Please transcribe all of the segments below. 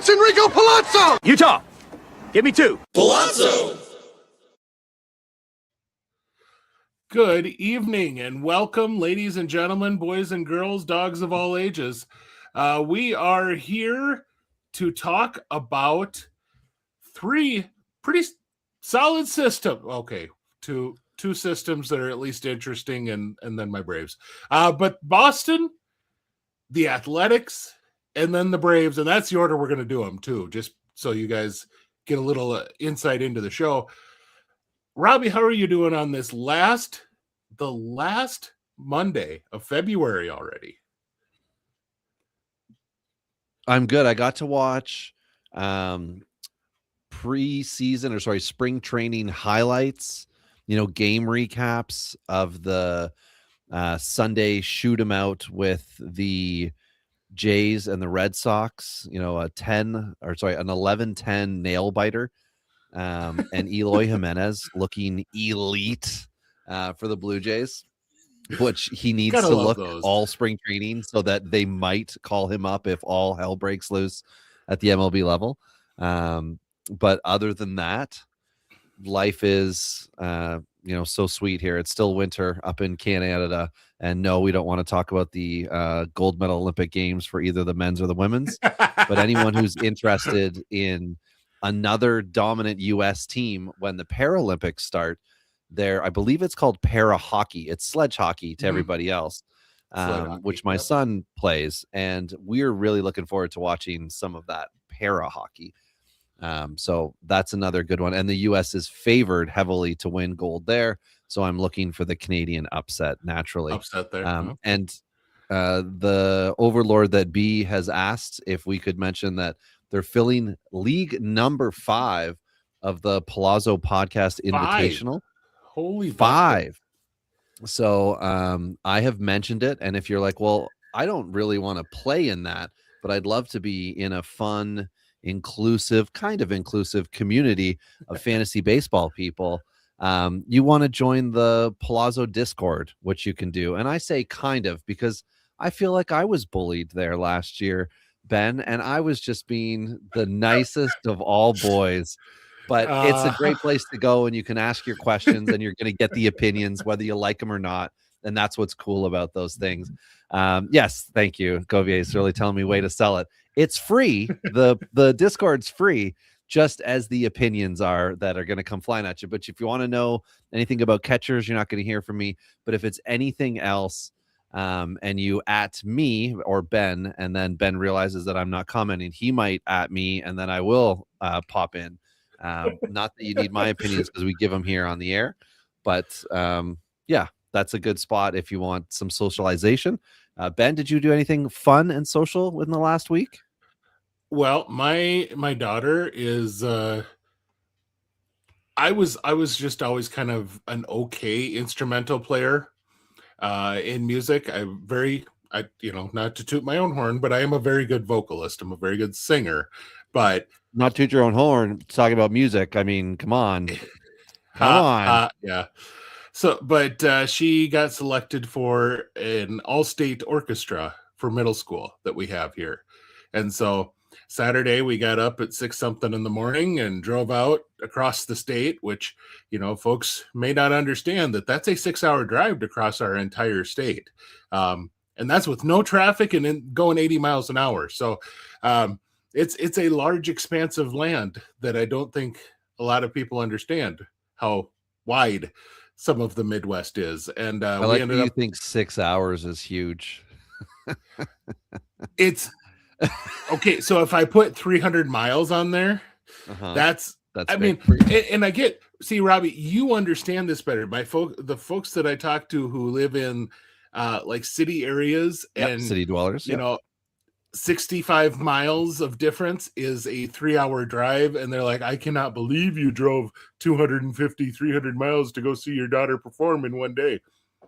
It's Enrico Pallazzo! Utah, give me 2. Pallazzo! Good evening and welcome, ladies and gentlemen, boys and girls, dogs of all ages. We are here to talk about 3 pretty solid systems. Okay, two systems that are at least interesting, and then my Braves. But Boston, the Athletics, and then the Braves, and that's the order we're going to do them too, just so you guys get a little insight into the show. Robbie, how are you doing on this the last Monday of February already? I'm good. I got to watch spring training highlights, game recaps of the Sunday shoot 'em out with the Jays and the Red Sox, an 11-10 nail biter. And Eloy Jimenez looking elite for the Blue Jays, which he needs to look all spring training so that they might call him up if all hell breaks loose at the MLB level. But other than that, life is, so sweet here. It's still winter up in Canada. And no, we don't want to talk about the gold medal Olympic Games for either the men's or the women's. But anyone who's interested in another dominant U.S. team when the Paralympics start, I believe it's called para hockey. It's sledge hockey to everybody else, which my son plays. And we're really looking forward to watching some of that para hockey. So that's another good one. And the U.S. is favored heavily to win gold there. So I'm looking for the Canadian upset naturally. Upset there. And the overlord that B has asked if we could mention that they're filling league number 5 of the Pallazzo Podcast Invitational. Holy 5. So I have mentioned it. And if you're like, well, I don't really want to play in that, but I'd love to be in a fun, inclusive community of fantasy baseball people. You want to join the Pallazzo Discord, which you can do. And I say kind of because I feel like I was bullied there last year, Ben, and I was just being the nicest of all boys. But it's a great place to go, and you can ask your questions, and you're going to get the opinions, whether you like them or not. And that's what's cool about those things. Yes, thank you. Govier is really telling me way to sell it. It's free. The Discord's free, just as the opinions are that are going to come flying at you. But if you want to know anything about catchers, you're not going to hear from me. But if it's anything else, and you at me or Ben, and then Ben realizes that I'm not commenting, he might at me, and then I will pop in. Not that you need my opinions because we give them here on the air, but yeah, that's a good spot if you want some socialization. Ben, did you do anything fun and social within the last week? Well, my daughter is I was just always kind of an okay instrumental player in music. Not to toot my own horn, but I am a very good vocalist. I'm a very good singer, but not toot your own horn, talking about music. I mean, come on. Yeah. So, but she got selected for an all-state orchestra for middle school that we have here. And so Saturday we got up at 6 something in the morning and drove out across the state, which, folks may not understand that's a 6-hour drive to cross our entire state. And that's with no traffic and going 80 miles an hour. So it's a large expanse of land that I don't think a lot of people understand how wide some of the Midwest is. And you think 6 hours is huge. It's okay. So if I put 300 miles on there, that's and I get, see, Robbie, you understand this better. The folks that I talk to who live in like city areas and city dwellers, 65 miles of difference is a 3-hour drive. And they're like, I cannot believe you drove 250, 300 miles to go see your daughter perform in one day.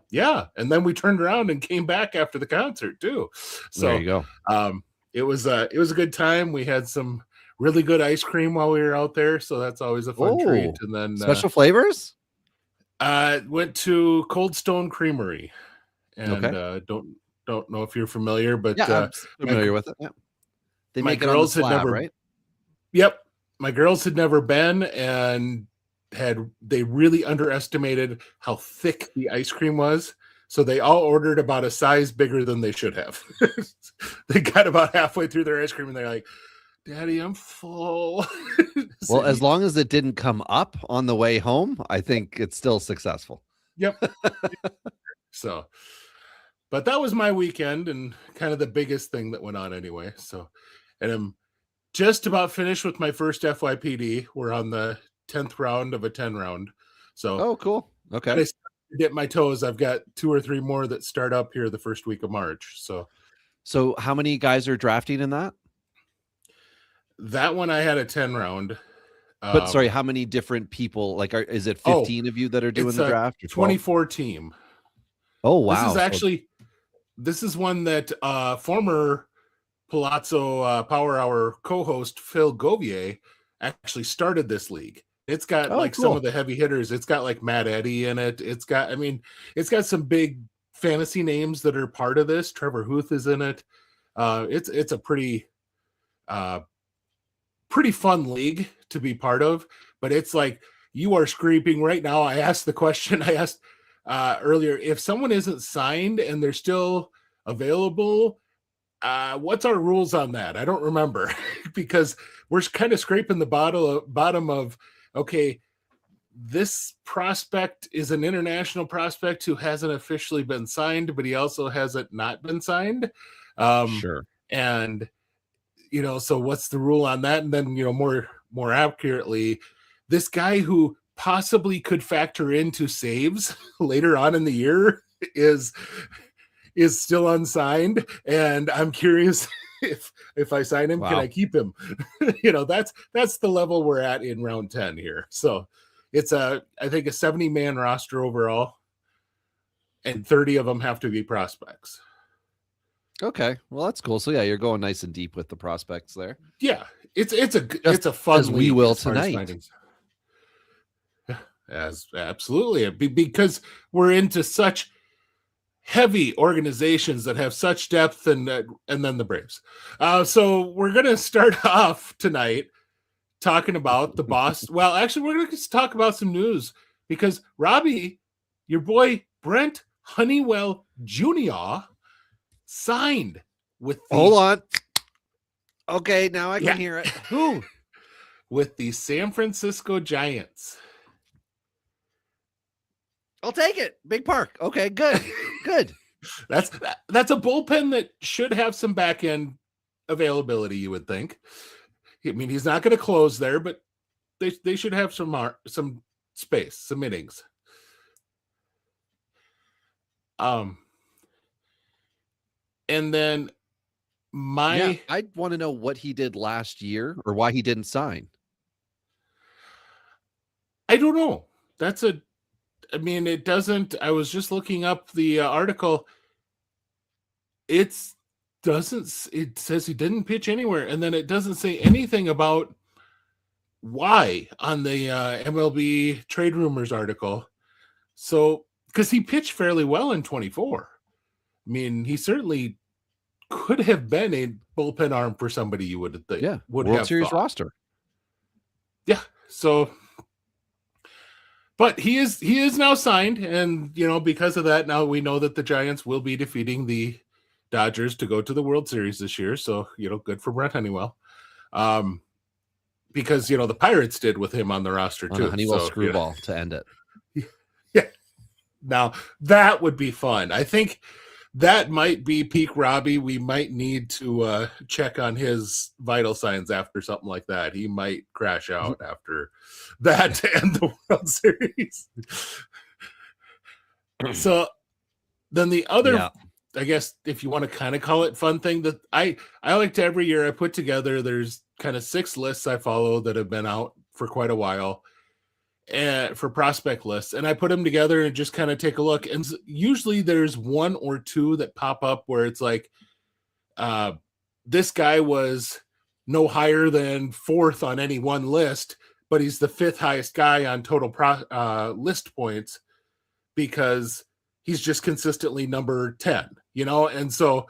Yeah. And then we turned around and came back after the concert too. So there you go. It was a good time. We had some really good ice cream while we were out there. So that's always a fun treat. And then special flavors? Went to Cold Stone Creamery and don't know if you're familiar, but I'm familiar with it. Yeah. They make it on the slab, right? Yep. My girls had never been, and they really underestimated how thick the ice cream was. So they all ordered about a size bigger than they should have. They got about halfway through their ice cream and they're like, Daddy, I'm full. Well, as long as it didn't come up on the way home, I think it's still successful. Yep. So, but that was my weekend and kind of the biggest thing that went on anyway. So, and I'm just about finished with my first FYPD. We're on the 10th round of a 10 round. So, oh, cool. Okay. I started to dip my toes. I've got 2 or 3 more that start up here the first week of March. So how many guys are drafting in that? That one I had a 10 round. But sorry, how many different people? Like, is it 15 of you that are doing the draft? 24 team. Oh, wow. This is one that former Pallazzo Power Hour co-host Phil Govier actually started this league. It's got cool. Some of the heavy hitters. It's got like Matt Eddy in it. It's got some big fantasy names that are part of this. Trevor Huth is in it. It's a pretty fun league to be part of, but it's like you are scraping right now. I asked the question I asked earlier, if someone isn't signed and they're still available, what's our rules on that? I don't remember because we're kind of scraping the bottom of, okay, this prospect is an international prospect who hasn't officially been signed, but he also hasn't not been signed. Sure. And so what's the rule on that? And then, more accurately, this guy who possibly could factor into saves later on in the year is still unsigned. And I'm curious if I sign him, can I keep him? That's the level we're at in round 10 here. So it's I think a 70-man roster overall, and 30 of them have to be prospects. Okay, well that's cool. So yeah, you're going nice and deep with the prospects there. Yeah, it's a fun as we will tonight. As absolutely, because we're into such heavy organizations that have such depth, and then the Braves. So we're gonna start off tonight talking about the Boston. Well, actually, we're gonna just talk about some news because Robbie, your boy Brent Honeywell Jr. signed with hold on. Okay, now I can hear it. Who? With the San Francisco Giants. I'll take it. Big Park. Okay, good. Good. That's a bullpen that should have some back end availability, you would think. I mean, he's not going to close there, but they should have some space, some innings. And then I want to know what he did last year or why he didn't sign. I don't know. It doesn't. I was just looking up the article. It says he didn't pitch anywhere, and then it doesn't say anything about why on the MLB trade rumors article. So, because he pitched fairly well in 24. I mean, he certainly could have been a bullpen arm for somebody you would think. Yeah, World Series roster. Yeah, so, but he is now signed, and because of that, now we know that the Giants will be defeating the Dodgers to go to the World Series this year. So good for Brent Honeywell, because the Pirates did with him on the roster too. Honeywell screwball to end it. Yeah, now that would be fun. I think that might be peak Robbie. We might need to check on his vital signs after something like that. He might crash out after that to end the World Series. So then the other, I guess, if you want to kind of call it fun thing that I like to every year I put together, there's kind of 6 lists I follow that have been out for quite a while. For prospect lists, and I put them together and just kind of take a look, and usually there's 1 or 2 that pop up where it's like this guy was no higher than 4th on any one list, but he's the 5th highest guy on total list points because he's just consistently number 10, and so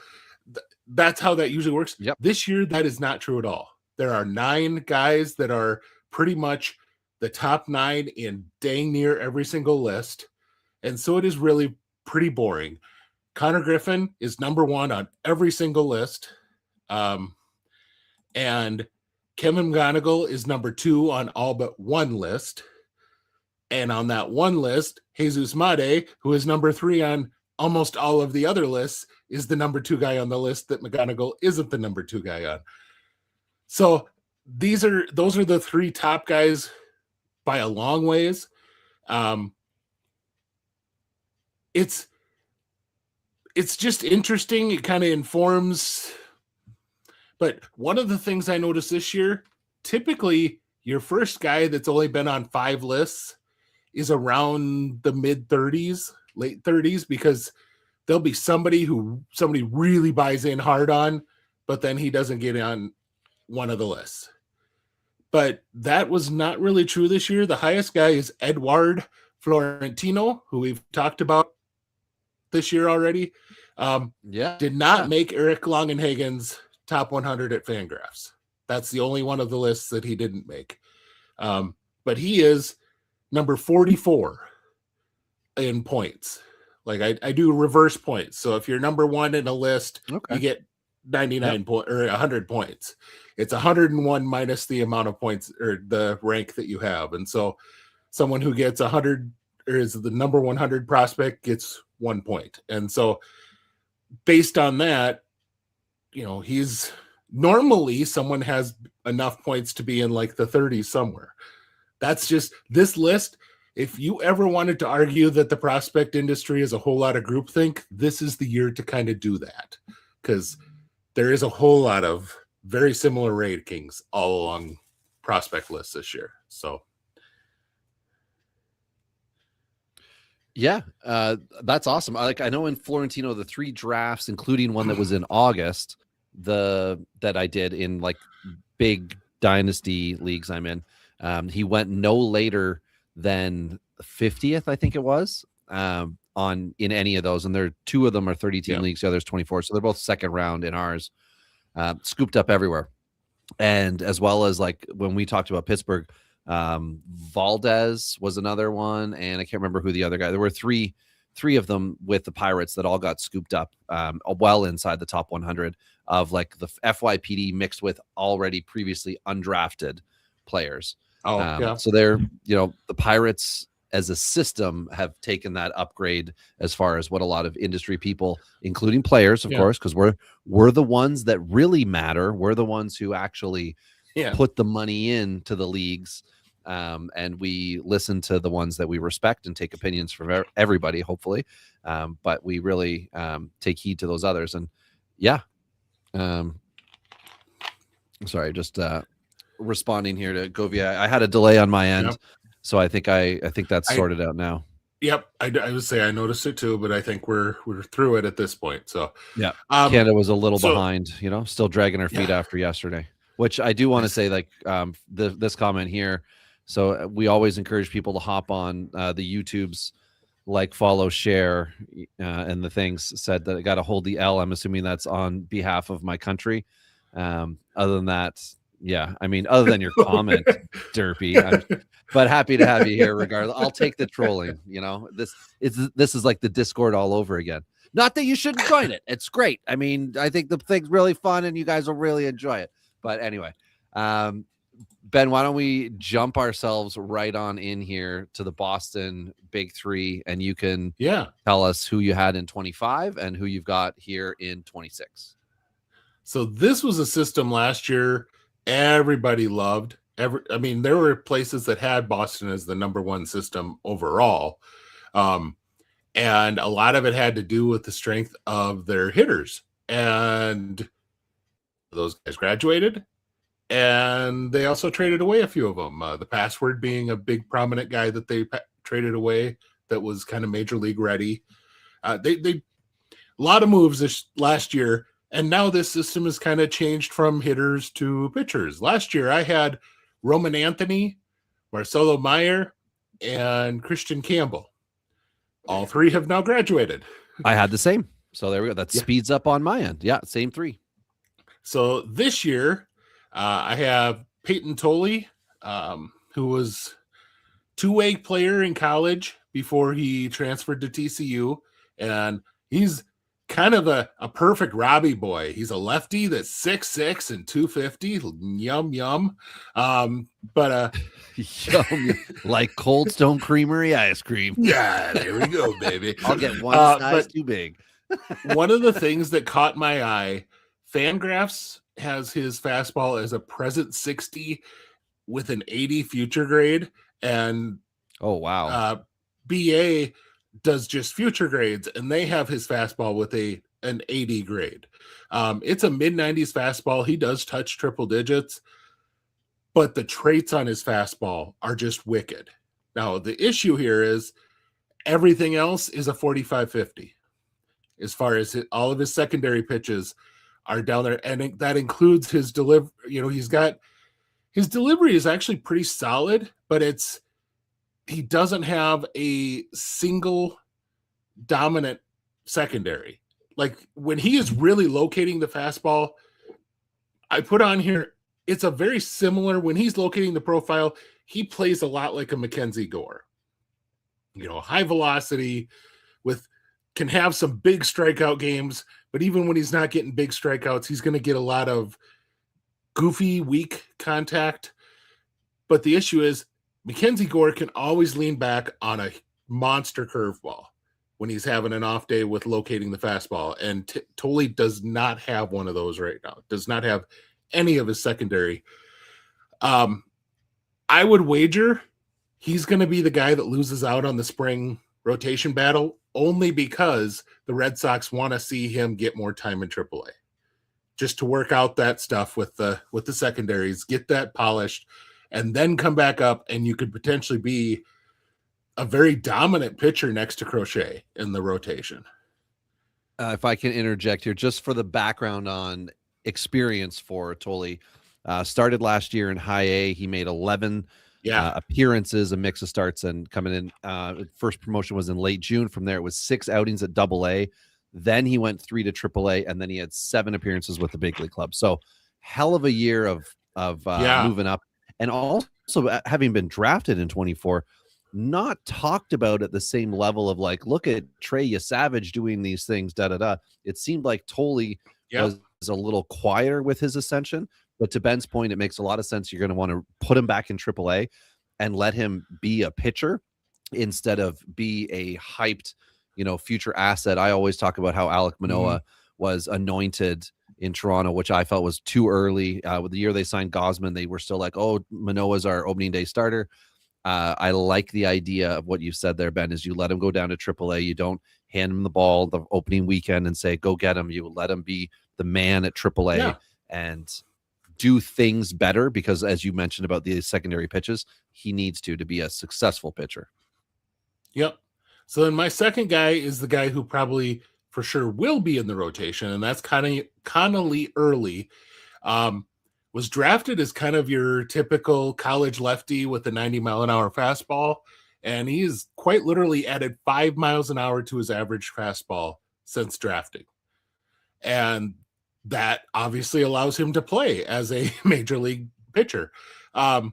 that's how that usually works. Yep. This year that is not true at all. there are 9 guys that are pretty much the top 9 in dang near every single list. And so it is really pretty boring. Connor Griffin is number 1 on every single list. And Kevin McGonigal is number 2 on all but one list. And on that one list, Jesus Made, who is number 3 on almost all of the other lists, is the number 2 guy on the list that McGonigal isn't the number 2 guy on. So those are the 3 top guys by a long ways. It's just interesting. It kind of informs. But one of the things I noticed this year, typically your first guy that's only been on 5 lists is around the mid 30s, late 30s, because there'll be somebody really buys in hard on, but then he doesn't get on one of the lists. But that was not really true this year. The highest guy is Edward Florentino, who we've talked about this year already. Did not make Eric Longenhagen's top 100 at Fangraphs. That's the only one of the lists that he didn't make. But he is number 44 in points. Like I do reverse points. So if you're number 1 in a list, you get 99 points or 100 points. It's 101 minus the amount of points or the rank that you have. And so someone who gets 100 or is the number 100 prospect gets 1 point. And so based on that, he's normally someone has enough points to be in like the 30s somewhere. That's just this list. If you ever wanted to argue that the prospect industry is a whole lot of groupthink, this is the year to kind of do that, because there is a whole lot of very similar rankings all along prospect lists this year. So yeah, that's awesome. I know in Florentino, the 3 drafts, including one that was in August, that I did in like big dynasty leagues I'm in, he went no later than 50th, I think it was, in any of those. And there 2 of them are 30 team leagues, the other's 24. So they're both second round in ours, scooped up everywhere. And as well as like when we talked about Pittsburgh, Valdez was another one, and I can't remember who the other guy. There were three of them with the Pirates that all got scooped up well inside the top 100 of like the FYPD mixed with already previously undrafted players. So they're, the Pirates as a system have taken that upgrade as far as what a lot of industry people, including players, of course, because we're the ones that really matter. We're the ones who actually put the money into the leagues, and we listen to the ones that we respect and take opinions from everybody, hopefully. But we really take heed to those others. And sorry, just responding here to Govia. I had a delay on my end, so I think that's sorted out now. Yep, I would say I noticed it too, but I think we're through it at this point. So Canada was a little behind, still dragging our feet after yesterday. Which I do want to say, like this comment here. So we always encourage people to hop on the YouTube's like, follow, share, and the things said that I got to hold the L. I'm assuming that's on behalf of my country. Other than that, other than your comment, Derpy, but happy to have you here regardless. I'll take the trolling. This is like the Discord all over again. Not that you shouldn't join it. It's great. I think the thing's really fun and you guys will really enjoy it. But anyway, Ben, why don't we jump ourselves right on in here to the Boston Big 3, and you can tell us who you had in 25 and who you've got here in 26. So this was a system last year everybody loved. There were places that had Boston as the number 1 system overall. And a lot of it had to do with the strength of their hitters. And those guys graduated, and they also traded away a few of them. The Password being a big prominent guy that they traded away that was kind of major league ready. They a lot of moves this last year, and now this system has kind of changed from hitters to pitchers. Last year I had Roman Anthony, Marcelo Meyer, and Christian Campbell. All 3 have now graduated. I had the same. So there we go. That speeds up on my end. Yeah, same 3. So this year, I have Peyton Tolley, who was two-way player in college before he transferred to TCU, and he's kind of a perfect Robbie boy. He's a lefty that's 6'6" and 250. Yum yum. But Yum, like Cold Stone Creamery ice cream. yeah, there we go, baby. I'll get one size too big. One of the things that caught my eye, Fangraphs has his fastball as a present 60 with an 80 future grade, and oh wow, BA does just future grades, and they have his fastball with an 80 grade. It's a mid-90s fastball. He does touch triple digits, but the traits on his fastball are just wicked. Now, the issue here is everything else is a 45-50. As far as all of his secondary pitches are down there, and that includes his delivery. He's got his delivery is actually pretty solid, but he doesn't have a single dominant secondary. Like when he is really locating the fastball, I put on here, it's a very similar, when he's locating the profile, he plays a lot like a Mackenzie Gore. High velocity can have some big strikeout games, but even when he's not getting big strikeouts, he's going to get a lot of goofy, weak contact. But the issue is Mackenzie Gore can always lean back on a monster curveball when he's having an off day with locating the fastball. And Tolley does not have one of those right now. Does not have any of his secondary. I would wager he's going to be the guy that loses out on the spring rotation battle, only because the Red Sox want to see him get more time in AAA, just to work out that stuff with the secondaries, get that polished, and then come back up, and you could potentially be a very dominant pitcher next to Crochet in the rotation. If I can interject here, just for the background on experience for Tolley, started last year in high A. He made 11 appearances, a mix of starts, and coming in. First promotion was in late June. From there, it was 6 outings at Double A. Then he went 3 to AAA, and then he had 7 appearances with the big league club. So, hell of a year of moving up, and also having been drafted in 24. Not talked about at the same level of like, look at Trey Savage doing these things. It seemed like Tolley was a little quieter with his ascension. But to Ben's point, it makes a lot of sense. You're going to want to put him back in AAA and let him be a pitcher instead of be a hyped, future asset. I always talk about how Alek Manoah was anointed in Toronto, which I felt was too early. With the year they signed Gausman, they were still like, oh, Manoah's our opening day starter. I like the idea of what you said there, Ben, is you let him go down to AAA. You don't hand him the ball the opening weekend and say, go get him. You let him be the man at AAA and do things better, because as you mentioned about the secondary pitches, he needs to be a successful pitcher. Yep. So then my second guy is the guy who probably for sure will be in the rotation, and that's Connolly Early. Was drafted as kind of your typical college lefty with a 90-mile-an-hour fastball, and he's quite literally added 5 miles an hour to his average fastball since drafting. And that obviously allows him to play as a major league pitcher. I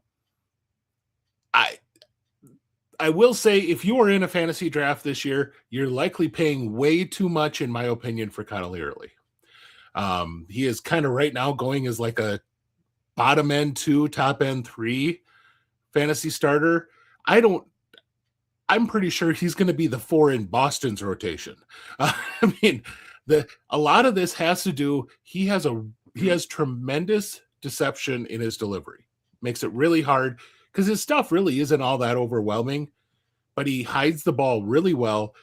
will say, if you are in a fantasy draft this year, you're likely paying way too much, in my opinion, for Connolly Early. He is kind of right now going as like a bottom end 2, top end 3 fantasy starter. I'm pretty sure he's going to be the 4 in Boston's rotation. A lot of this has to do, he has tremendous deception in his delivery. Makes it really hard because his stuff really isn't all that overwhelming, but he hides the ball really well.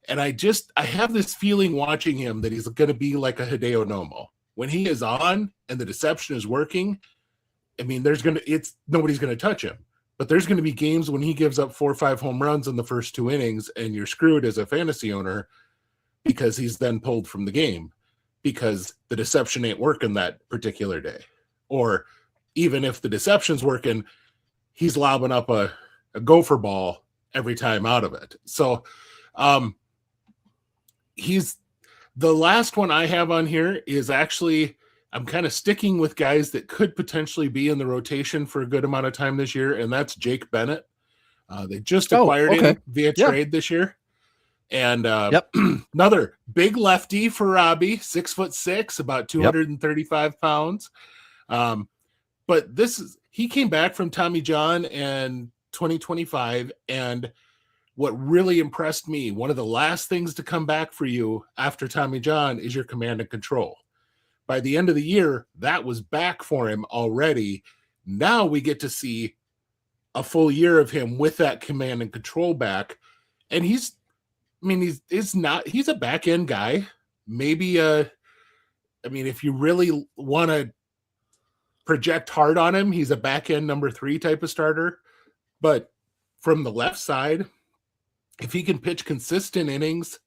And I have this feeling watching him that he's going to be like a Hideo Nomo. When he is on and the deception is working, nobody's going to touch him. But there's going to be games when he gives up 4 or 5 home runs in the first 2 innings, and you're screwed as a fantasy owner because he's then pulled from the game because the deception ain't working that particular day. Or even if the deception's working, he's lobbing up a gopher ball every time out of it. So he's the last one I have on here is actually I'm kind of sticking with guys that could potentially be in the rotation for a good amount of time this year, and that's Jake Bennett. They just acquired him via trade this year. And another big lefty for Robbie, 6'6", about 235 pounds. But he came back from Tommy John in 2025, and what really impressed me, one of the last things to come back for you after Tommy John is your command and control. By the end of the year, that was back for him already. Now we get to see a full year of him with that command and control back. And he's a back end guy. Maybe if you really want to project hard on him, he's a back end number 3 type of starter. But from the left side, if he can pitch consistent innings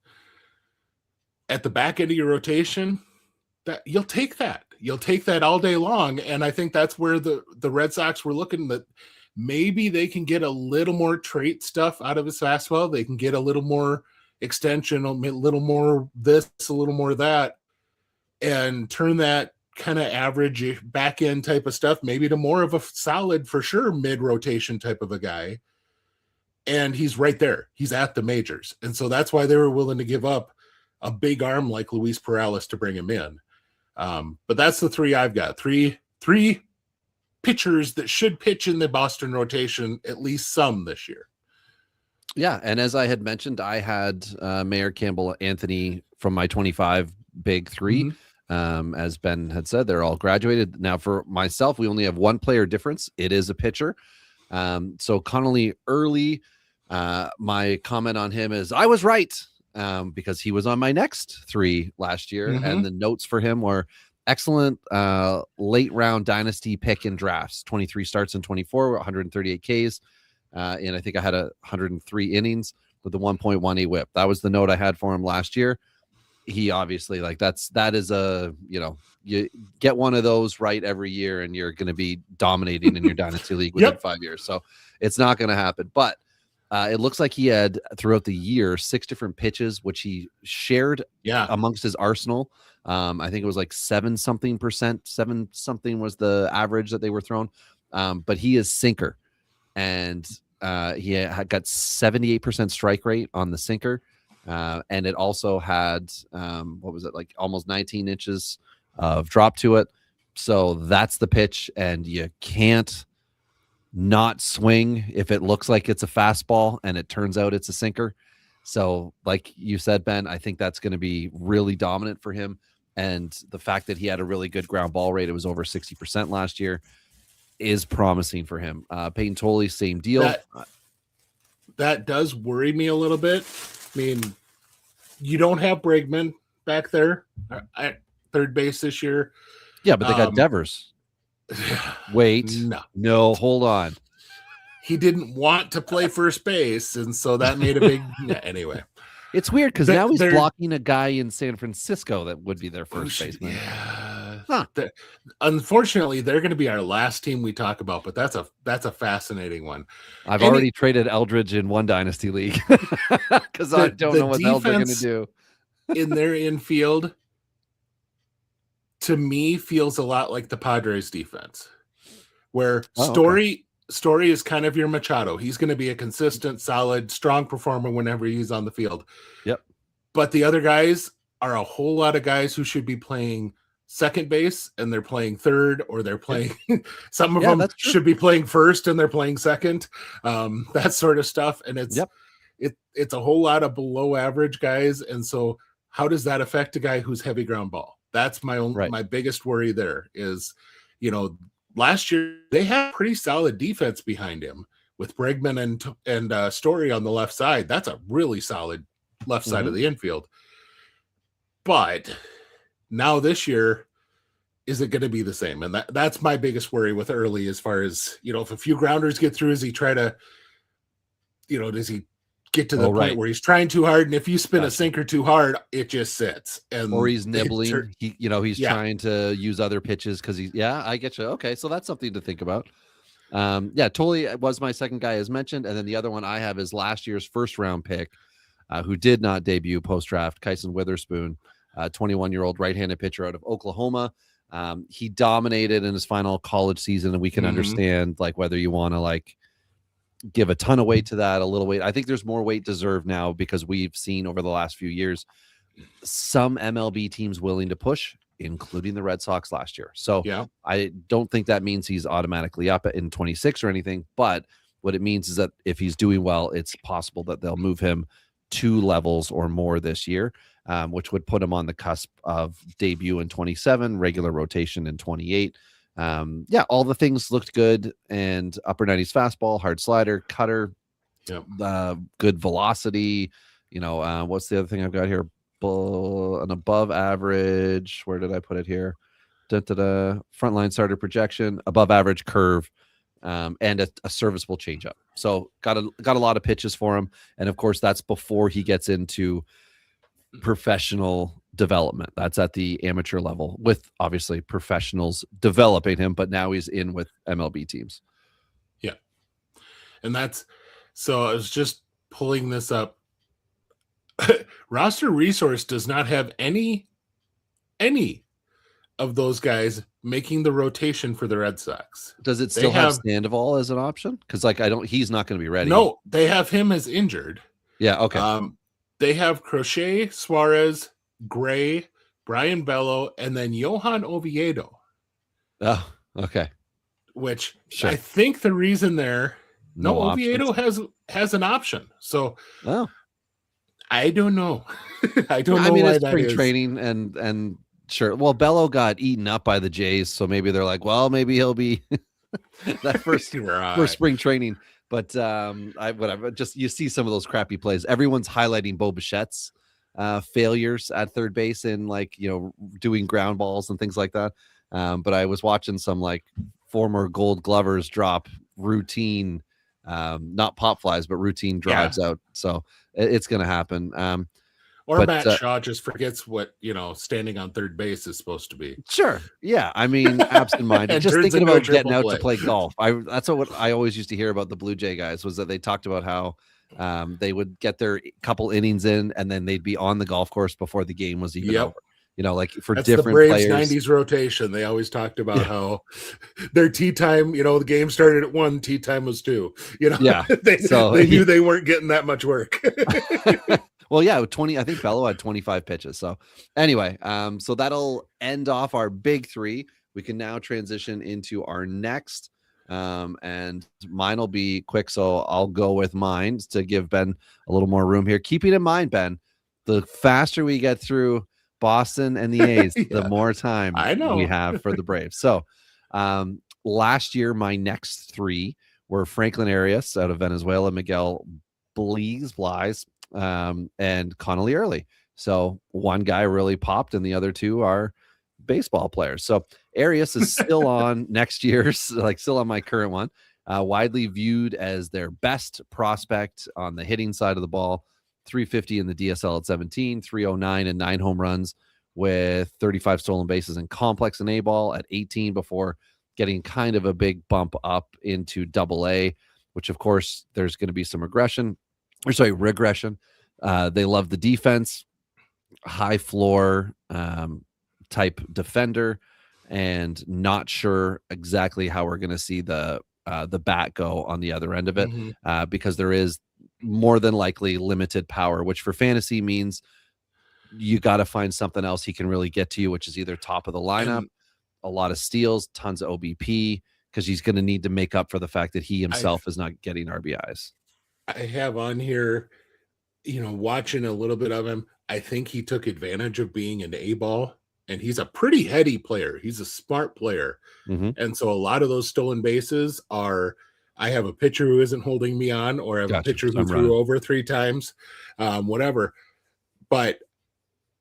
at the back end of your rotation, that you'll take that all day long. And I think that's where the Red Sox were looking, that maybe they can get a little more trait stuff out of his fastball. They can get a little more extension, a little more this, a little more that, and turn that kind of average back end type of stuff maybe to more of a solid, for sure, mid rotation type of a guy. And he's right there. He's at the majors. And so that's why they were willing to give up a big arm like Luis Perales to bring him in. But that's the 3 I've got. Three pitchers that should pitch in the Boston rotation, at least some this year. Yeah. And as I had mentioned, I had Mayor Campbell Anthony from my 25 big 3. As Ben had said, they're all graduated. Now for myself, we only have one player difference. It is a pitcher. So Connolly Early, my comment on him is I was right, because he was on my next 3 last year. And the notes for him were excellent late round dynasty pick in drafts, 23 starts in 24, 138 Ks. And I think I had 103 innings with the 1.18 whip. That was the note I had for him last year. He obviously, that is you get one of those right every year and you're going to be dominating in your dynasty league within 5 years. So it's not going to happen. But it looks like he had throughout the year 6 different pitches, which he shared amongst his arsenal. I think it was like 7-something%. 7-something was the average that they were thrown. But he is sinker. And he had got 78% strike rate on the sinker. And it also had, almost 19 inches of drop to it. So that's the pitch. And you can't not swing if it looks like it's a fastball and it turns out it's a sinker. So like you said, Ben, I think that's going to be really dominant for him. And the fact that he had a really good ground ball rate, it was over 60% last year, is promising for him. Peyton Tolley, same deal. That does worry me a little bit. I mean, you don't have Bregman back there at third base this year. Yeah, but they got Devers. Wait, no, hold on. He didn't want to play first base, and so that made a big anyway. It's weird because now he's blocking a guy in San Francisco that would be their first baseman. Yeah. Unfortunately, they're going to be our last team we talk about, but that's a fascinating one. I've already traded Eldridge in one dynasty league because I don't know what the hell they're going to do. In their infield, to me, feels a lot like the Padres defense, where Story is kind of your Machado. He's going to be a consistent, solid, strong performer whenever he's on the field. Yep. But the other guys are a whole lot of guys who should be playing second base and they're playing third, or they're playing some of them should be playing first and they're playing second. That sort of stuff. And it's a whole lot of below average guys. And so how does that affect a guy who's heavy ground ball? That's my biggest worry there is, last year they had pretty solid defense behind him with Bregman and Story on the left side. That's a really solid left side of the infield. But now this year, is it going to be the same? And that's my biggest worry with Early, as far as, if a few grounders get through, does he try to, does he get to the point where he's trying too hard? And if you spin a sinker too hard, it just sits. Or he's nibbling. He's trying to use other pitches because I get you. Okay. So that's something to think about. Tolley was my second guy as mentioned. And then the other one I have is last year's first round pick, who did not debut post-draft, Kyson Witherspoon, 21-year-old right-handed pitcher out of Oklahoma. He dominated in his final college season, and we can understand like whether you want to like give a ton of weight to that, a little weight. I think there's more weight deserved now because we've seen over the last few years some MLB teams willing to push, including the Red Sox last year. So yeah, I don't think that means he's automatically up in 26 or anything, but what it means is that if he's doing well, it's possible that they'll move him 2 levels or more this year, which would put him on the cusp of debut in 27, regular rotation in 28. All the things looked good, and upper 90s fastball, hard slider, cutter, good velocity. What's the other thing I've got here? An above average. Where did I put it here? Frontline starter projection, above average curve, and a serviceable changeup. So got a lot of pitches for him, and of course that's before he gets into professional development. That's at the amateur level with obviously professionals developing him, but now he's in with MLB teams. Yeah, and that's so. I was just pulling this up. Roster Resource does not have any of those guys making the rotation for the Red Sox. Does it still have Sandoval as an option? Because he's not going to be ready. No, they have him as injured. Yeah, okay. They have Crochet, Suarez, Gray, Brian Bello, and then Johan Oviedo. Oh, okay. Which I think the reason Oviedo has an option. So I don't know. I don't know. I mean, it's spring training and sure. Well, Bello got eaten up by the Jays, so maybe they're like, well, maybe he'll be that first spring training. But you see some of those crappy plays. Everyone's highlighting Bo Bichette's failures at third base in doing ground balls and things like that. But I was watching some former Gold Glovers drop routine, not pop flies, but routine drives out. So it's going to happen. Matt Shaw just forgets what, standing on third base is supposed to be. Sure. Yeah. I mean, absent-minded. Just thinking about getting out to play golf. That's what I always used to hear about the Blue Jay guys was that they talked about how they would get their couple innings in and then they'd be on the golf course before the game was even over. For that's different the Braves players. 90s rotation. They always talked about how their tee time, the game started at 1, tee time was 2. They knew they weren't getting that much work. Well, yeah, 20. I think Bello had 25 pitches. So anyway, so that'll end off our big 3. We can now transition into our next, and mine will be quick. So I'll go with mine to give Ben a little more room here. Keeping in mind, Ben, the faster we get through Boston and the A's, the more time we have for the Braves. So last year, my next 3 were Franklin Arias out of Venezuela, Miguel Bleis, and Connolly Early. So one guy really popped and the other 2 are baseball players. So Arias is still on next year's, still on my current one, widely viewed as their best prospect on the hitting side of the ball. 350 in the DSL at 17, 309 and 9 home runs with 35 stolen bases and complex and A-ball at 18 before getting kind of a big bump up into AA, which of course there's going to be some regression. They love the defense, high floor type defender, and not sure exactly how we're going to see the bat go on the other end of it, because there is more than likely limited power, which for fantasy means you got to find something else he can really get to you, which is either top of the lineup, a lot of steals, tons of OBP, because he's going to need to make up for the fact that he himself is not getting RBIs. I have on here, watching a little bit of him, I think he took advantage of being an A-ball, and he's a pretty heady player. He's a smart player. And so a lot of those stolen bases are, I have a pitcher who isn't holding me on, or I have a pitcher who threw over 3 times, whatever. But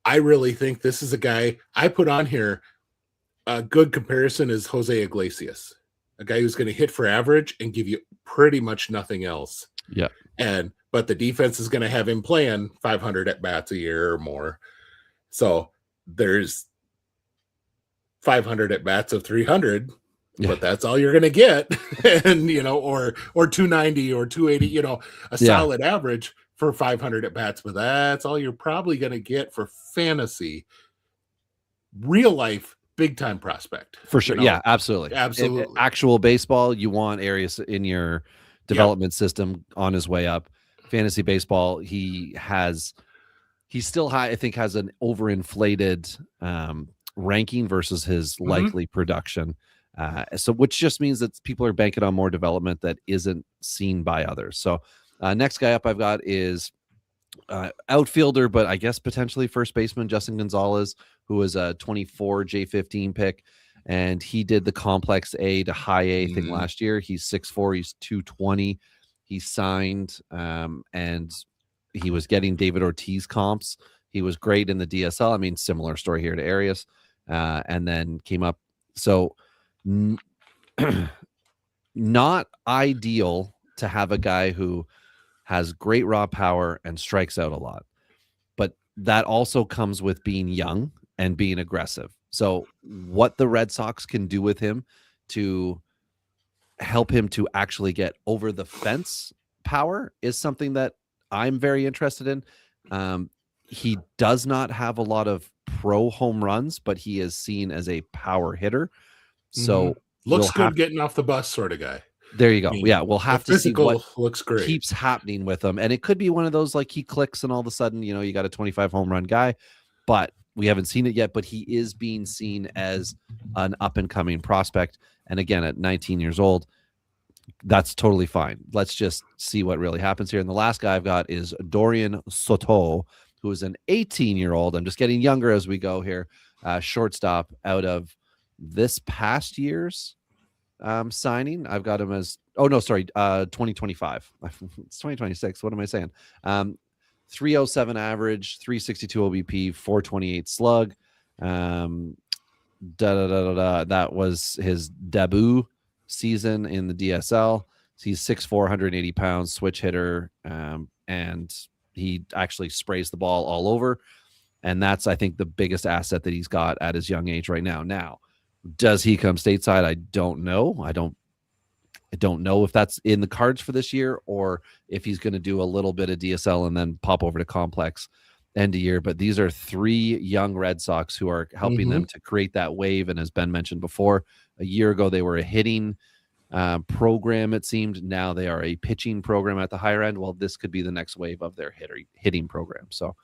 I really think this is a guy I put on here. A good comparison is Jose Iglesias, a guy who's going to hit for average and give you pretty much nothing else. Yeah. But the defense is going to have him playing 500 at bats a year or more. So there's 500 at bats of 300, but that's all you're going to get. And, or 290 or 280, a solid average for 500 at bats, but that's all you're probably going to get for fantasy. Real life, big time prospect for sure. You know? Yeah, absolutely. Absolutely. Actual baseball, you want Arias in your development system on his way up. Fantasy baseball, he's still high, I think, has an overinflated ranking versus his likely production. So which just means that people are banking on more development that isn't seen by others. So next guy up I've got is outfielder, but I guess potentially first baseman, Justin Gonzalez, who was a 24 J15 pick. And he did the complex A to high A thing last year. He's 6'4", he's 220. He signed and he was getting David Ortiz comps. He was great in the DSL. I mean, similar story here to Arias. And then came up. So not ideal to have a guy who has great raw power and strikes out a lot. But that also comes with being young and being aggressive. So what the Red Sox can do with him to help him to actually get over the fence power is something that I'm very interested in. He does not have a lot of pro home runs, but he is seen as a power hitter. So looks good getting off the bus sort of guy. There you go. Yeah, we'll have to see what looks great. Keeps happening with him. And it could be one of those, like, he clicks and all of a sudden, you got a 25 home run guy, but we haven't seen it yet. But he is being seen as an up and coming prospect. And again, at 19 years old, that's totally fine. Let's just see what really happens here. And the last guy I've got is Dorian Soto, who is an 18-year-old. I'm just getting younger as we go here. Shortstop out of this past year's signing. I've got him as 2025. It's 2026. What am I saying? 307 average, 362 OBP, 428 slug. That was his debut season in the DSL. He's 6'4", 180 pounds, switch hitter, and he actually sprays the ball all over. And that's, I think, the biggest asset that he's got at his young age right now. Now, does he come stateside? I don't know. I don't know if that's in the cards for this year or if he's going to do a little bit of DSL and then pop over to complex end of year. But these are three young Red Sox who are helping them to create that wave. And as Ben mentioned before, a year ago, they were a hitting program, it seemed. Now they are a pitching program at the higher end. Well, this could be the next wave of their hitting program. So,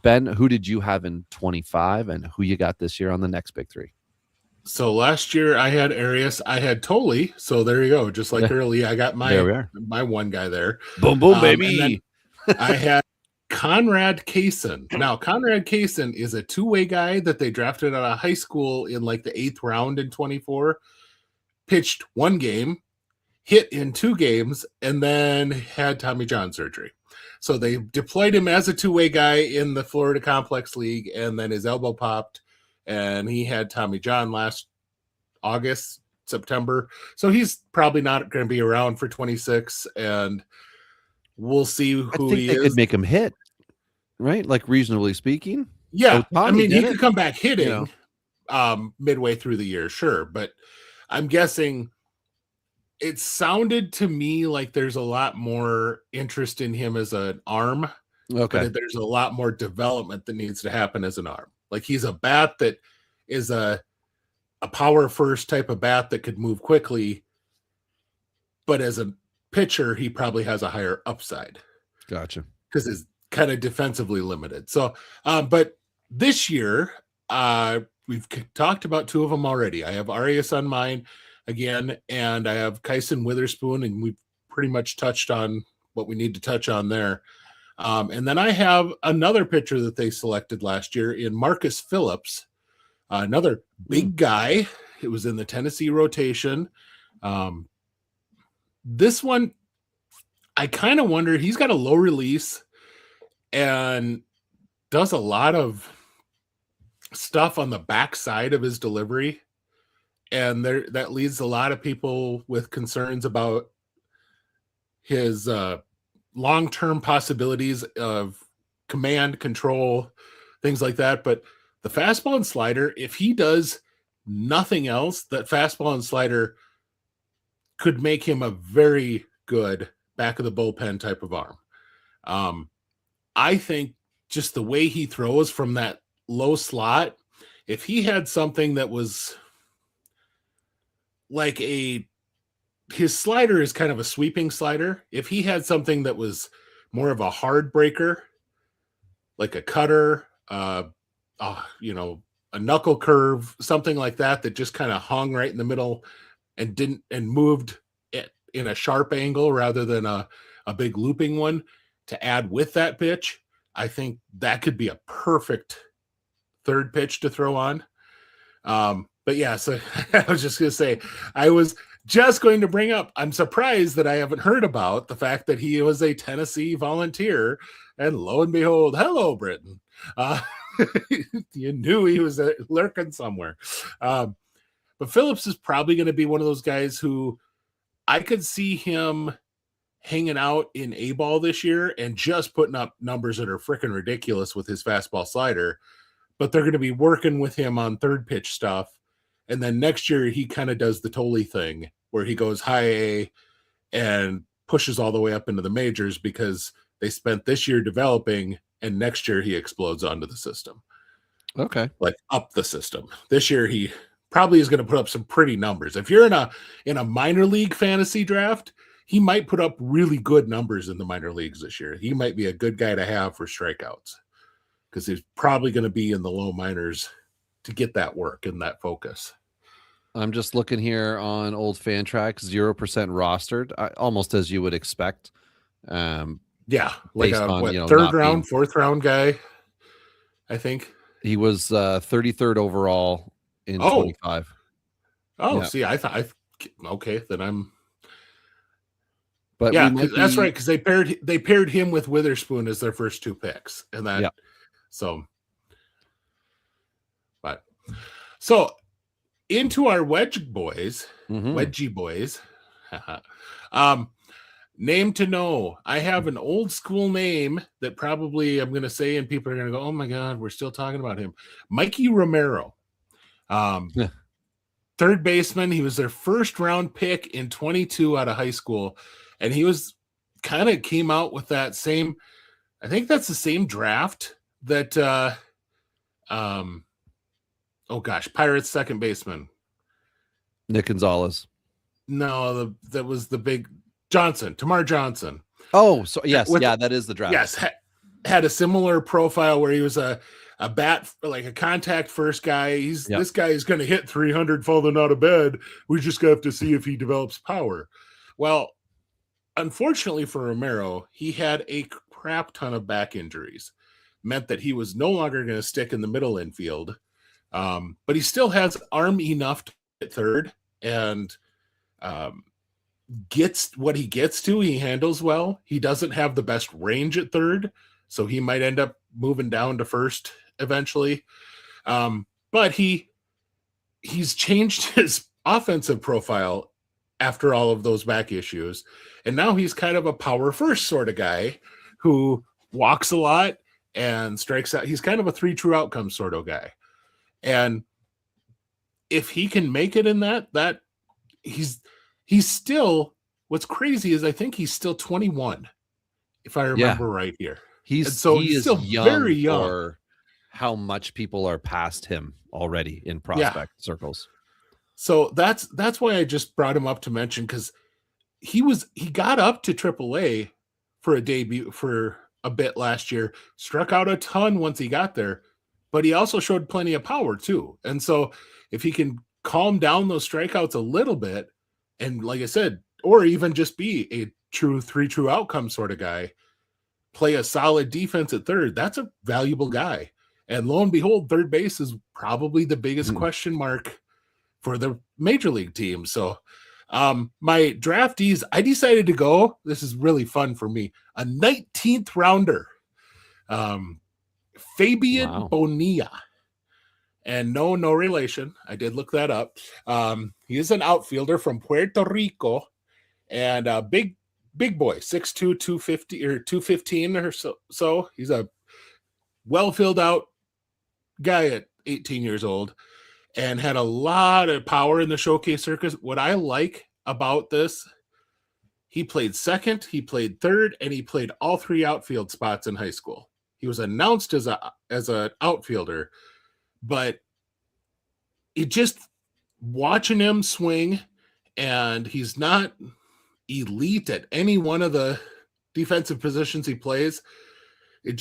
Ben, who did you have in 25 and who you got this year on the next big three? So last year I had Arias, I had Tolle. So there you go. Just like early, I got my one guy there. Boom, boom, baby. I had Conrad Kaysen. Now, Conrad Kaysen is a two-way guy that they drafted out of high school in like the 8th round in 24. Pitched one game, hit in 2 games, and then had Tommy John surgery. So they deployed him as a two-way guy in the Florida Complex League, and then his elbow popped, and he had Tommy John last August, September. So he's probably not going to be around for 26, and we'll see who he is. They could make him hit, right? Like, reasonably speaking. Yeah, I mean, he could come back hitting midway through the year, sure, but I'm guessing it sounded to me like there's a lot more interest in him as an arm. Okay. But there's a lot more development that needs to happen as an arm. Like, he's a bat that is a power first type of bat that could move quickly. But as a pitcher, he probably has a higher upside. Gotcha. Because it's kind of defensively limited. So, but this year, we've talked about 2 of them already. I have Arias on mine again, and I have Kyson Witherspoon, and we've pretty much touched on what we need to touch on there. And then I have another pitcher that they selected last year in Marcus Phillips, another big guy. It was in the Tennessee rotation. This one, I kind of wonder, he's got a low release and does a lot of stuff on the backside of his delivery, and that leads a lot of people with concerns about his long-term possibilities of command, control, things like that. But the fastball and slider, if he does nothing else, that fastball and slider could make him a very good back of the bullpen type of arm. I think just the way he throws from that low slot if he had something that was like his slider is kind of a sweeping slider. If he had something that was more of a hard breaker, like a cutter, a knuckle curve, something like that, that just kind of hung right in the middle and moved it in a sharp angle rather than a big looping one to add with that pitch, I think that could be a perfect third pitch to throw on. But yeah, so I was just going to say, I was just going to bring up, I'm surprised that I haven't heard about the fact that he was a Tennessee Volunteer, and lo and behold, hello, Britain. You knew he was lurking somewhere. But Phillips is probably going to be one of those guys who I could see him hanging out in A-ball this year and just putting up numbers that are freaking ridiculous with his fastball slider, but they're going to be working with him on third pitch stuff. And then next year he kind of does the Tolley thing where he goes high A and pushes all the way up into the majors because they spent this year developing, and next year he explodes onto the system. Okay. Like up the system. This year he probably is going to put up some pretty numbers. If you're in a minor league fantasy draft, he might put up really good numbers in the minor leagues this year. He might be a good guy to have for strikeouts because he's probably going to be in the low minors to get that work and that focus. I'm just looking here on old Fantrax, 0% rostered, almost as you would expect. Yeah, like based on, third round, fourth round guy, I think. He was 33rd overall in 25. Oh, yeah. See, okay, then I'm. But yeah, that's right, because they paired him with Witherspoon as their first two picks, and that so. But so into our Wedge boys, Wedgie boys. Name to know. I have an old school name that probably I'm going to say, and people are going to go, "Oh my God, we're still talking about him." Mikey Romero, third baseman. He was their first round pick in 22 out of high school, and he was kind of came out with that same. I think that's the same draft that. Pirates second baseman Nick Gonzalez. No, that was the big. Tamar Johnson. Oh, so yes, that is the draft. Yes, had a similar profile where he was a bat, like a contact first guy. This guy is going to hit 300 falling out of bed. We just have to see if he develops power. Well, unfortunately for Romero, he had a crap ton of back injuries. Meant that he was no longer going to stick in the middle infield. But he still has arm enough to hit third and gets what he gets to. He handles well. He doesn't have the best range at third, so he might end up moving down to first eventually. But he's changed his offensive profile after all of those back issues, and now he's kind of a power first sort of guy who walks a lot and strikes out. He's kind of a 3 true outcomes sort of guy, and if he can make it in that he's still, what's crazy is I think he's still 21, if I remember right here. He is still young, very young for how much people are past him already in prospect circles. So that's why I just brought him up to mention, because he got up to AAA for a debut for a bit last year, struck out a ton once he got there, but he also showed plenty of power too. And so if he can calm down those strikeouts a little bit, and like I said, or even just be a true 3 true outcome sort of guy, play a solid defense at third, that's a valuable guy. And lo and behold, third base is probably the biggest question mark for the major league team. So my draftees, I decided to go, this is really fun for me, a 19th rounder, Fabian Bonilla. And no relation. I did look that up. He is an outfielder from Puerto Rico, and a big boy, 6'2", 250 or 215 or so. He's a well filled out guy at 18 years old, and had a lot of power in the showcase circus. What I like about this, he played second, he played third, and he played all 3 outfield spots in high school. He was announced as an outfielder, but it just watching him swing, and he's not elite at any one of the defensive positions he plays. It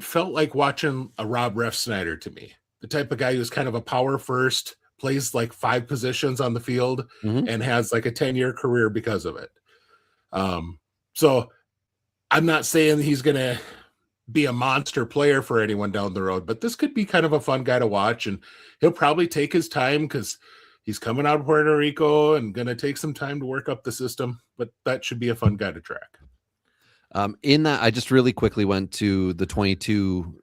felt like watching a Rob Refsnyder to me, the type of guy who's kind of a power first, plays like 5 positions on the field, and has like a 10-year career because of it. So I'm not saying he's going to be a monster player for anyone down the road, but this could be kind of a fun guy to watch, and he'll probably take his time because he's coming out of Puerto Rico and going to take some time to work up the system, but that should be a fun guy to track. In that, I just really quickly went to the 22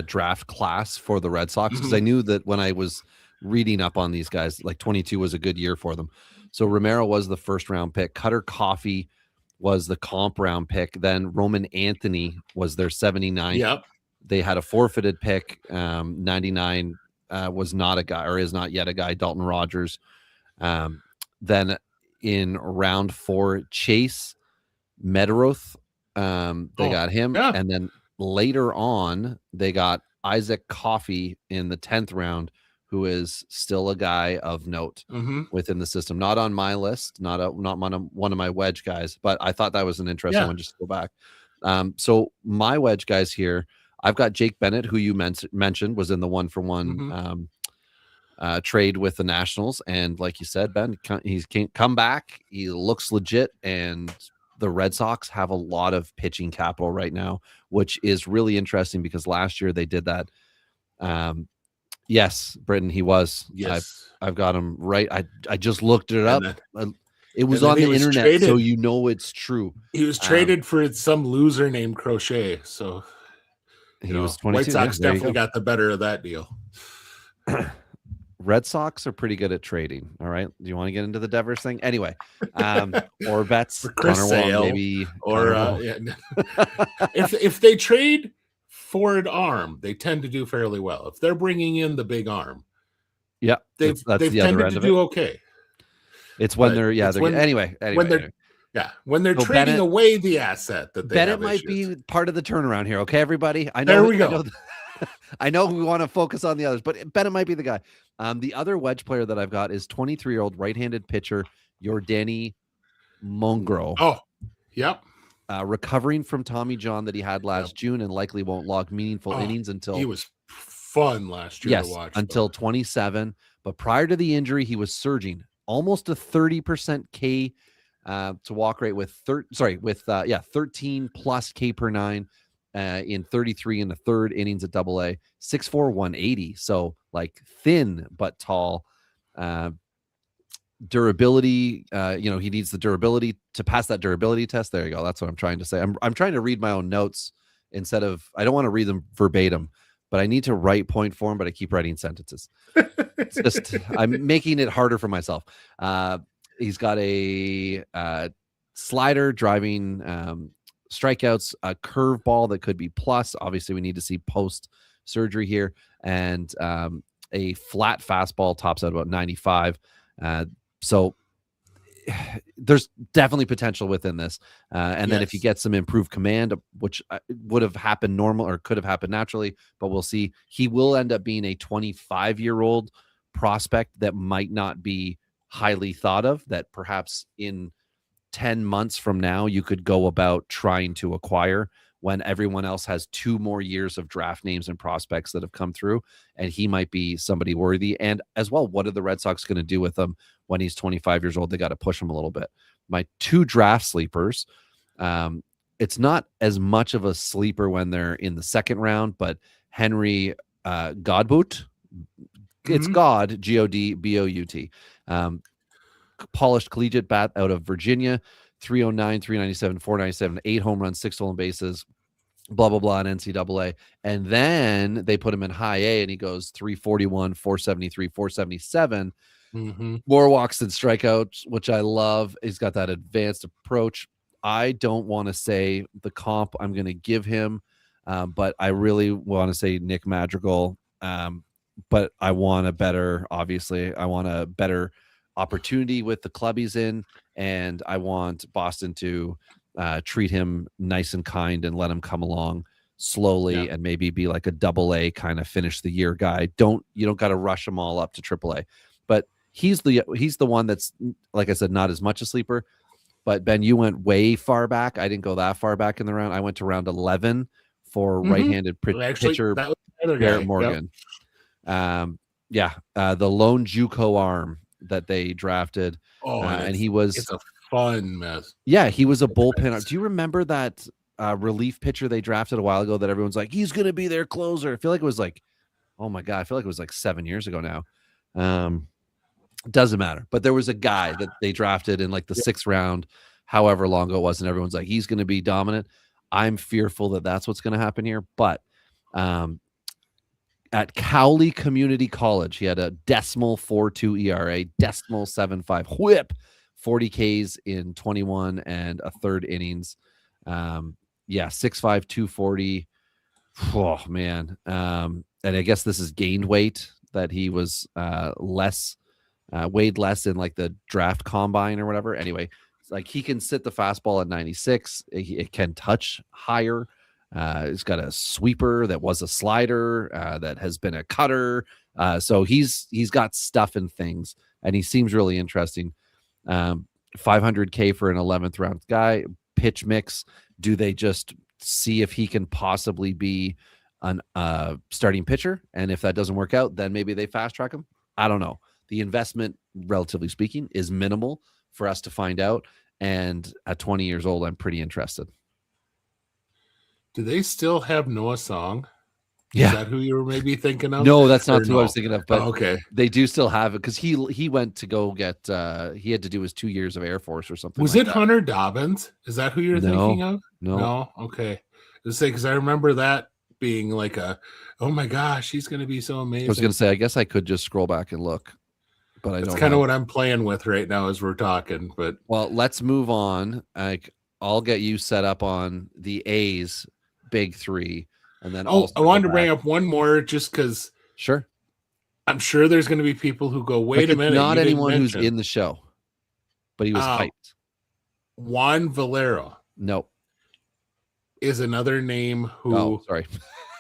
draft class for the Red Sox because I knew that when I was reading up on these guys, like 22 was a good year for them. So Romero was the first round pick. Cutter Coffey was the comp round pick. Then Roman Anthony was their 79. Yep. They had a forfeited pick. 99 was not a guy, or is not yet a guy, Dalton Rogers. Then in round 4, Chase Medroth, they got him. Yeah. And then later on, they got Isaac Coffey in the 10th round, who is still a guy of note within the system. Not on my list, not one of my Wedge guys, but I thought that was an interesting one just to go back. So my Wedge guys here, I've got Jake Bennett, who you mentioned was in the 1-for-1 trade with the Nationals. And like you said, Ben, he's come back. He looks legit, and the Red Sox have a lot of pitching capital right now, which is really interesting because last year they did that. Yes, Britton, he was. Yes. I've got him right. I just looked it up. It was and on then the he was internet, traded. so you know it's true. He was traded for some loser named Crochet. So he was 22. White Sox there you definitely go. got the better of that deal. Red Sox are pretty good at trading. All right. Do you want to get into the Devers thing? Anyway, or bets, Or Chris Connor Sale, Wong, maybe. or if they trade for an arm, they tend to do fairly well. If they're bringing in the big arm, yeah, they've the other tended end to of do it. okay. It's when But they're it's when- anyway. When they're So trading Bennett- away the asset that they Bennett have might issues. be part of the turnaround here. Okay, everybody. I know. There we go. I know we want to focus on the others, but Bennett might be the guy. The other Wedge player that I've got is 23-year-old right-handed pitcher Yordany Mongro. Oh, yep. Recovering from Tommy John that he had last June and likely won't log meaningful innings until he was fun last year to watch. Until 27. But prior to the injury, he was surging almost a 30% K to walk rate with 13 plus K per 9 in 33 and a third innings at Double-A, 6'4", 180. So like thin but tall. Durability, he needs the durability to pass that durability test. There you go. That's what I'm trying to say. I'm trying to read my own notes instead of, I don't want to read them verbatim, but I need to write point form, but I keep writing sentences. It's just, I'm making it harder for myself. He's got a slider driving strikeouts, a curveball that could be plus. Obviously, we need to see post surgery here, and a flat fastball tops out about 95. So there's definitely potential within this. And then if you get some improved command, which would have happened normal or could have happened naturally, but we'll see, he will end up being a 25-year-old prospect that might not be highly thought of, that perhaps in 10 months from now, you could go about trying to acquire when everyone else has 2 more years of draft names and prospects that have come through, and he might be somebody worthy. And as well, what are the Red Sox going to do with him when he's 25 years old? They got to push him a little bit. My 2 draft sleepers, it's not as much of a sleeper when they're in the second round, but Henry Godbout, it's God, Godbout, polished collegiate bat out of Virginia, 309, 397, 497, 8 home runs, 6 stolen bases, blah, blah, blah, in NCAA. And then they put him in high A and he goes 341, 473, 477. More walks than strikeouts, which I love. He's got that advanced approach. I don't want to say the comp I'm going to give him, but I really want to say Nick Madrigal. But I want a better opportunity with the club he's in, and I want Boston to treat him nice and kind and let him come along. slowly and maybe be like a double-A kind of finish the year guy. You don't got to rush them all up to triple-A. But he's the one that's, like I said, not as much a sleeper. But Ben, you went way far back. I didn't go that far back in the round. I went to round 11 for right-handed pitcher that was the other Barrett guy. Morgan. The lone JUCO arm that they drafted. And he was, it's a fun mess. Yeah, he was a bullpen. Do you remember that relief pitcher they drafted a while ago that everyone's like, he's going to be their closer? I feel like it was like, oh my God, I feel like it was like 7 years ago now. Doesn't matter. But there was a guy that they drafted in like the 6th round, however long ago it was, and everyone's like, he's going to be dominant. I'm fearful that that's what's going to happen here. But at Cowley Community College, he had a decimal 4.2 ERA, decimal 7.5 whip, 40 Ks in 21 and a third innings. 6'5", 240. Oh man. And I guess this is gained weight, that he was weighed less in like the draft combine or whatever. Anyway, it's like he can sit the fastball at 96. It can touch higher. He's got a sweeper that was a slider, that has been a cutter. So he's got stuff and things, and he seems really interesting. 500K for an 11th round guy. Pitch mix. Do they just see if he can possibly be an starting pitcher? And if that doesn't work out, then maybe they fast track him. I don't know. The investment, relatively speaking, is minimal for us to find out. And at 20 years old, I'm pretty interested. Do they still have Noah Song? Yeah. Is that who you were maybe thinking of? No, that's not who I was thinking of. But okay, they do still have it, because he went to go get he had to do his 2 years of Air Force or something. Was like it that. Hunter Dobbins? Is that who you're thinking of? No. Okay. Let's say, because I remember that being like oh my gosh, he's going to be so amazing. I was going to say, I guess I could just scroll back and look, but That's kind of what I'm playing with right now as we're talking. But well, let's move on. I'll get you set up on the A's big three, and then I wanted to bring up one more, just because. Sure. I'm sure there's going to be people who go, wait a minute. Not anyone who's in the show, but he was hyped. Juan Valero. Nope. Is another name who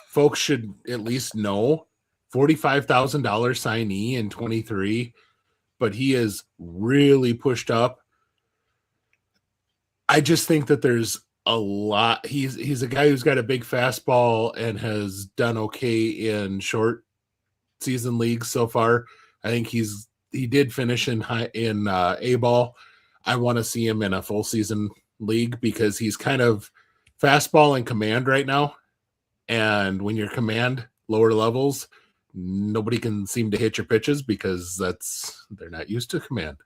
folks should at least know. $45,000 signee in 23, but he is really pushed up. I just think that there's a lot. He's a guy who's got a big fastball and has done okay in short season leagues so far. I think he did finish in A ball. I want to see him in a full season league, because he's kind of fastball and command right now. And when you're command lower levels, nobody can seem to hit your pitches, because they're not used to command.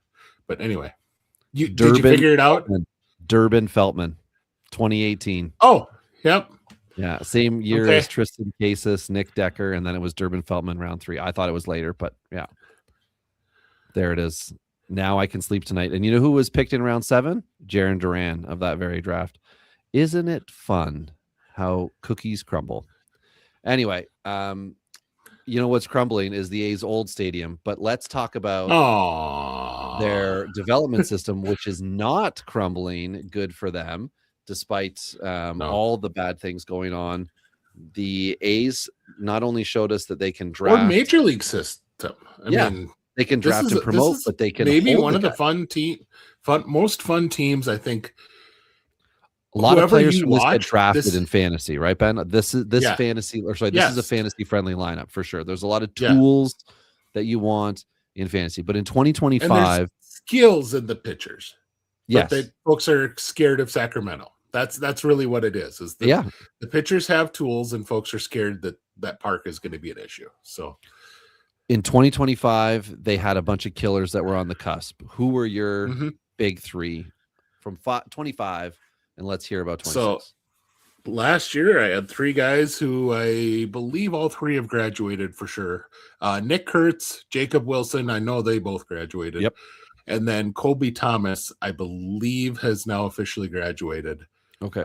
But anyway, did you figure it out? Durbin Feltman, 2018. Oh, yep. Yeah, same year as Tristan Casas, Nick Decker, and then it was Durbin Feltman round 3. I thought it was later, but yeah. There it is. Now I can sleep tonight. And you know who was picked in round 7? Jarren Duran of that very draft. Isn't it fun how cookies crumble? Anyway, you know what's crumbling is the A's old stadium, but let's talk about their development system, which is not crumbling. Good for them. Despite all the bad things going on, the A's not only showed us that they can draft, or major league system. I mean, they can draft and promote, but they can maybe one of the most fun teams. I think a lot of players from this get drafted in fantasy, right, Ben? This is fantasy, or sorry, this is a fantasy friendly lineup for sure. There's a lot of tools that you want in fantasy, but in 2025, skills in the pitchers. Yes, but folks are scared of Sacramento. That's really what it is. The pitchers have tools, and folks are scared that park is going to be an issue. So in 2025, they had a bunch of killers that were on the cusp. Who were your big 3 from 25? And let's hear about 26. So last year, I had 3 guys who I believe all 3 have graduated for sure. Nick Kurtz, Jacob Wilson. I know they both graduated. Yep. And then Colby Thomas, I believe, has now officially graduated. Okay.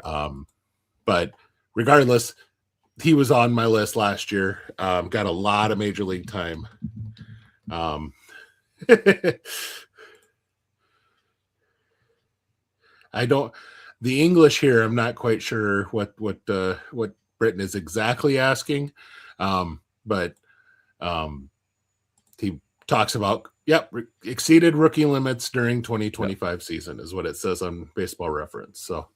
But regardless, he was on my list last year. Got a lot of major league time. The English here, I'm not quite sure what Britton is exactly asking. But he talks about, exceeded rookie limits during 2025 season is what it says on Baseball Reference. So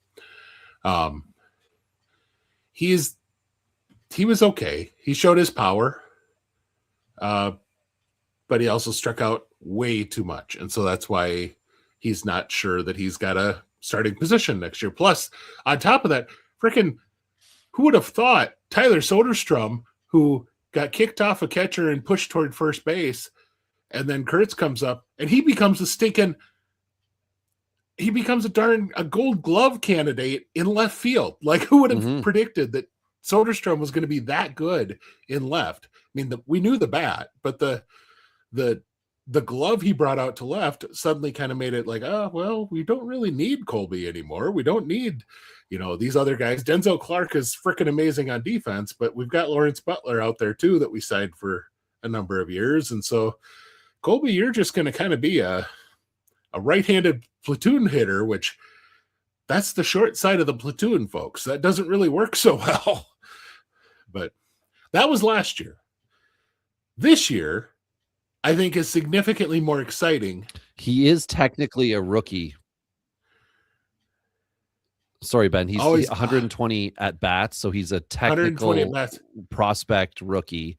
he was okay. He showed his power, but he also struck out way too much. And so that's why he's not sure that he's got a starting position next year. Plus, on top of that, freaking, who would have thought Tyler Soderstrom, who got kicked off a catcher and pushed toward first base, and then Kurtz comes up and he becomes a Gold Glove candidate in left field. Like, who would have predicted that Soderstrom was going to be that good in left? I mean, we knew the bat, but the glove he brought out to left suddenly kind of made it like, oh, well, we don't really need Colby anymore. We don't need, these other guys. Denzel Clark is freaking amazing on defense, but we've got Lawrence Butler out there too that we signed for a number of years. And so, Colby, you're just going to kind of be a right-handed platoon hitter, which that's the short side of the platoon, folks. That doesn't really work so well. But that was last year. This year, I think, is significantly more exciting. He is technically a rookie. Sorry, Ben. He's 120 at bats, so he's a technical prospect rookie.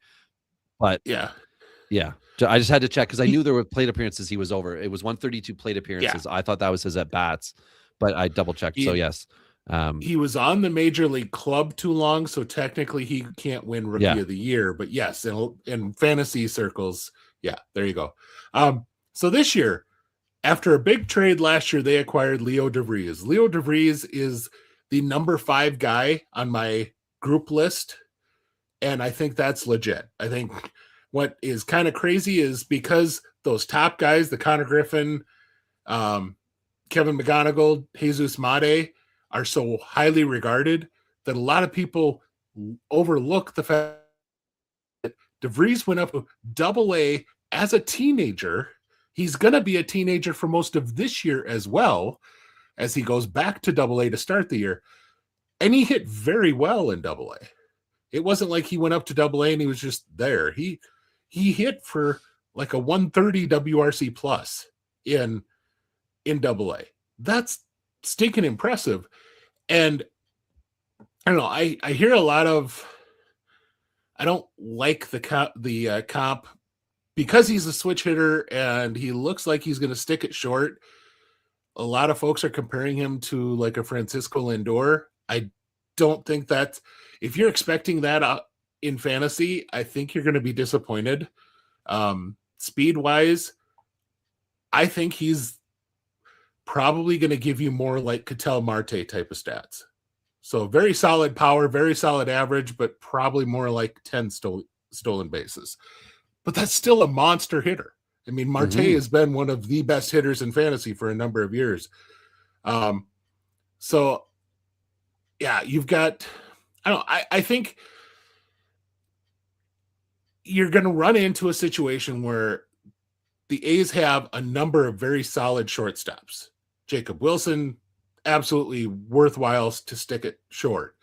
But yeah. I just had to check because I knew there were plate appearances he was over. It was 132 plate appearances. Yeah. I thought that was his at bats, but I double checked. So yes, he was on the major league club too long, so technically he can't win rookie of the year. But yes, in fantasy circles, there you go. So this year, after a big trade last year, they acquired Leo DeVries. Leo DeVries is the number 5 guy on my group list, and I think that's legit. I think what is kind of crazy is because those top guys, the Connor Griffin, Kevin McGonigal, Jesus Made, are so highly regarded that a lot of people overlook the fact that DeVries went up to Double-A as a teenager. He's going to be a teenager for most of this year as well, as he goes back to Double-A to start the year. And he hit very well in Double-A. It wasn't like he went up to Double-A and he was just there. He hit for like a 130 WRC plus in Double-A. That's stinking impressive. And I don't know, I hear a lot of, I don't like the comp because he's a switch hitter and he looks like he's going to stick it short. A lot of folks are comparing him to like a Francisco Lindor. I don't think that, if you're expecting that in fantasy, I think you're going to be disappointed. Speed wise, I think he's probably going to give you more like Ketel Marte type of stats. So very solid power, very solid average, but probably more like 10 stolen bases. But that's still a monster hitter. I mean, Marte has been one of the best hitters in fantasy for a number of years. So yeah, you've got, I think you're going to run into a situation where the A's have a number of very solid shortstops. Jacob Wilson, absolutely worthwhile to stick it short.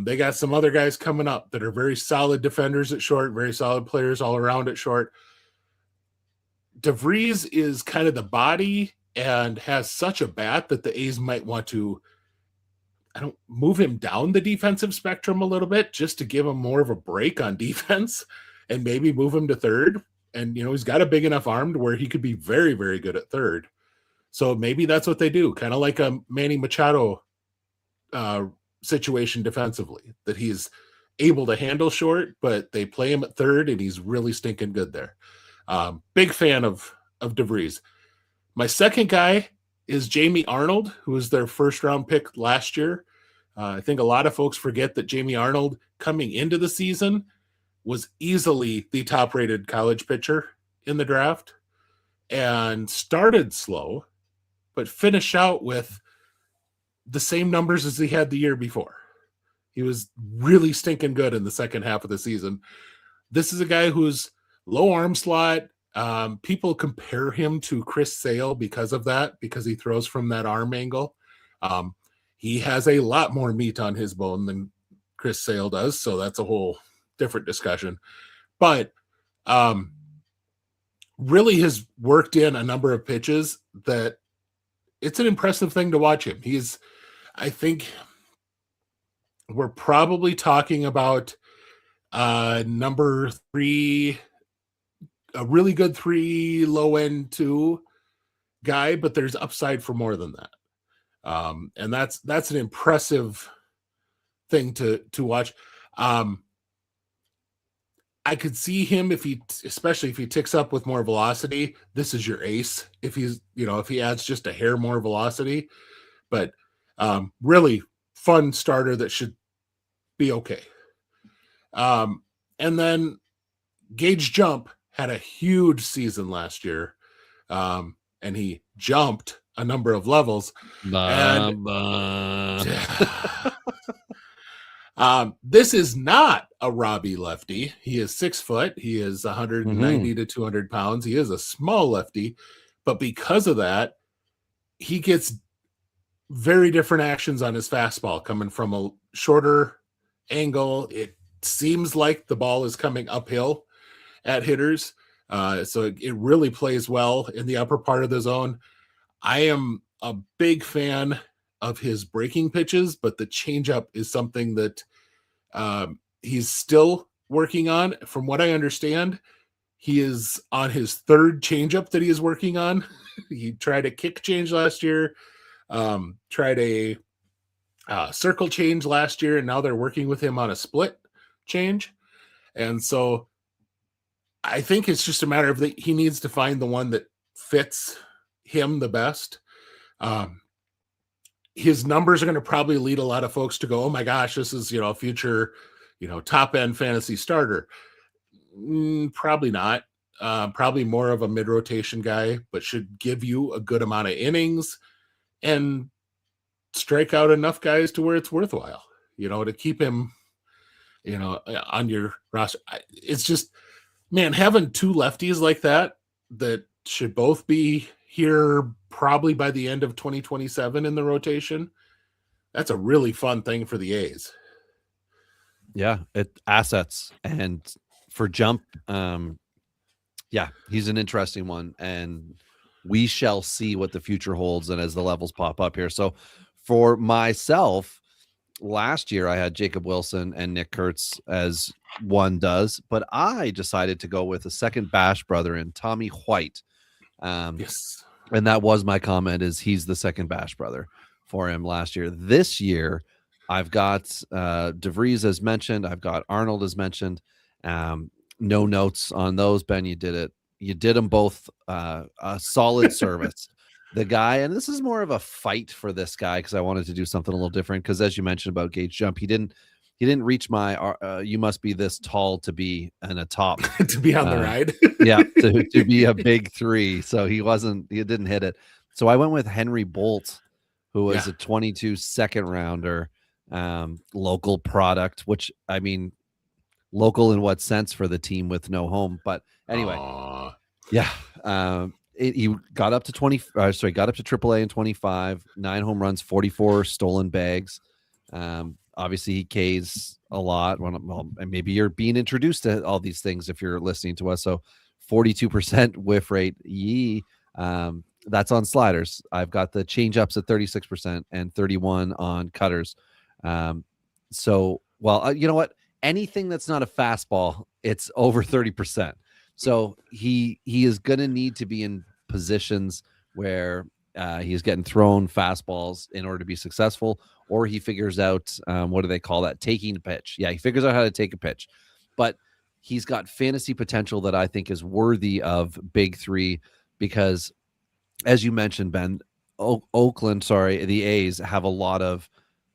They got some other guys coming up that are very solid defenders at short, very solid players all around at short. DeVries is kind of the body and has such a bat that the A's might want to, move him down the defensive spectrum a little bit just to give him more of a break on defense and maybe move him to third. And, he's got a big enough arm to where he could be very, very good at third. So maybe that's what they do, kind of like a Manny Machado situation defensively, that he's able to handle short, but they play him at third and he's really stinking good there. Big fan of DeVries. My second guy is Jamie Arnold, who was their first round pick last year. I think a lot of folks forget that Jamie Arnold, coming into the season, was easily the top rated college pitcher in the draft and started slow, but finished out with the same numbers as he had the year before. He was really stinking good in the second half of the season. This is a guy who's low arm slot. People compare him to Chris Sale because of that, because he throws from that arm angle. He has a lot more meat on his bone than Chris Sale does, so that's a whole different discussion. But really has worked in a number of pitches that it's an impressive thing to watch him. I think we're probably talking about number 3, a really good 3, low end 2 guy, but there's upside for more than that. And that's an impressive thing to watch. I could see him especially if he ticks up with more velocity. This is your ace. If he adds just a hair more velocity, but really fun starter that should be okay. And then Gage Jump had a huge season last year, and he jumped a number of levels. This is not a Robbie lefty. He is 6 foot. He is 190 to 200 pounds. He is a small lefty, but because of that, he gets very different actions on his fastball coming from a shorter angle. It seems like the ball is coming uphill at hitters. So it really plays well in the upper part of the zone. I am a big fan of his breaking pitches, but the changeup is something that he's still working on. From what I understand, he is on his 3rd changeup that he is working on. He tried a kick change last year, tried a circle change last year, and now they're working with him on a split change. And so I think it's just a matter of that he needs to find the one that fits him the best. His numbers are going to probably lead a lot of folks to go, oh my gosh, this is, a future, top end fantasy starter. Probably not. Probably more of a mid rotation guy, but should give you a good amount of innings and strike out enough guys to where it's worthwhile, to keep him, on your roster. It's just, man, having 2 lefties like that should both be here probably by the end of 2027 in the rotation. That's a really fun thing for the A's. Yeah, assets. And for Jump, he's an interesting one, and we shall see what the future holds and as the levels pop up here. So for myself, last year I had Jacob Wilson and Nick Kurtz, as one does, but I decided to go with a second Bash brother in Tommy White. Yes. And that was my comment, is he's the second Bash brother for him last year. This year, I've got DeVries as mentioned. I've got Arnold as mentioned. No notes on those, Ben. You did it. You did them both a solid service. The guy, and this is more of a fight for this guy because I wanted to do something a little different because, as you mentioned about Gage Jump, he didn't reach my you must be this tall to be in a top to be on the ride. Yeah, to be a big 3. So he didn't hit it. So I went with Henry Bolt, who was a 22 second rounder, local product, which, I mean, local in what sense for the team with no home, but anyway. He got up to got up to AAA in 25, 9 home runs, 44 stolen bags. Obviously he Ks a lot. Well, maybe you're being introduced to all these things if you're listening to us. So 42% whiff rate. That's on sliders. I've got the change ups at 36% and 31 on cutters. So, well, you know what? Anything that's not a fastball, it's over 30%. So he is going to need to be in positions where he's getting thrown fastballs in order to be successful, or he figures out, what do they call that? Taking a pitch. Yeah, he figures out how to take a pitch. But he's got fantasy potential that I think is worthy of big 3 because, as you mentioned, Ben, the A's have a lot of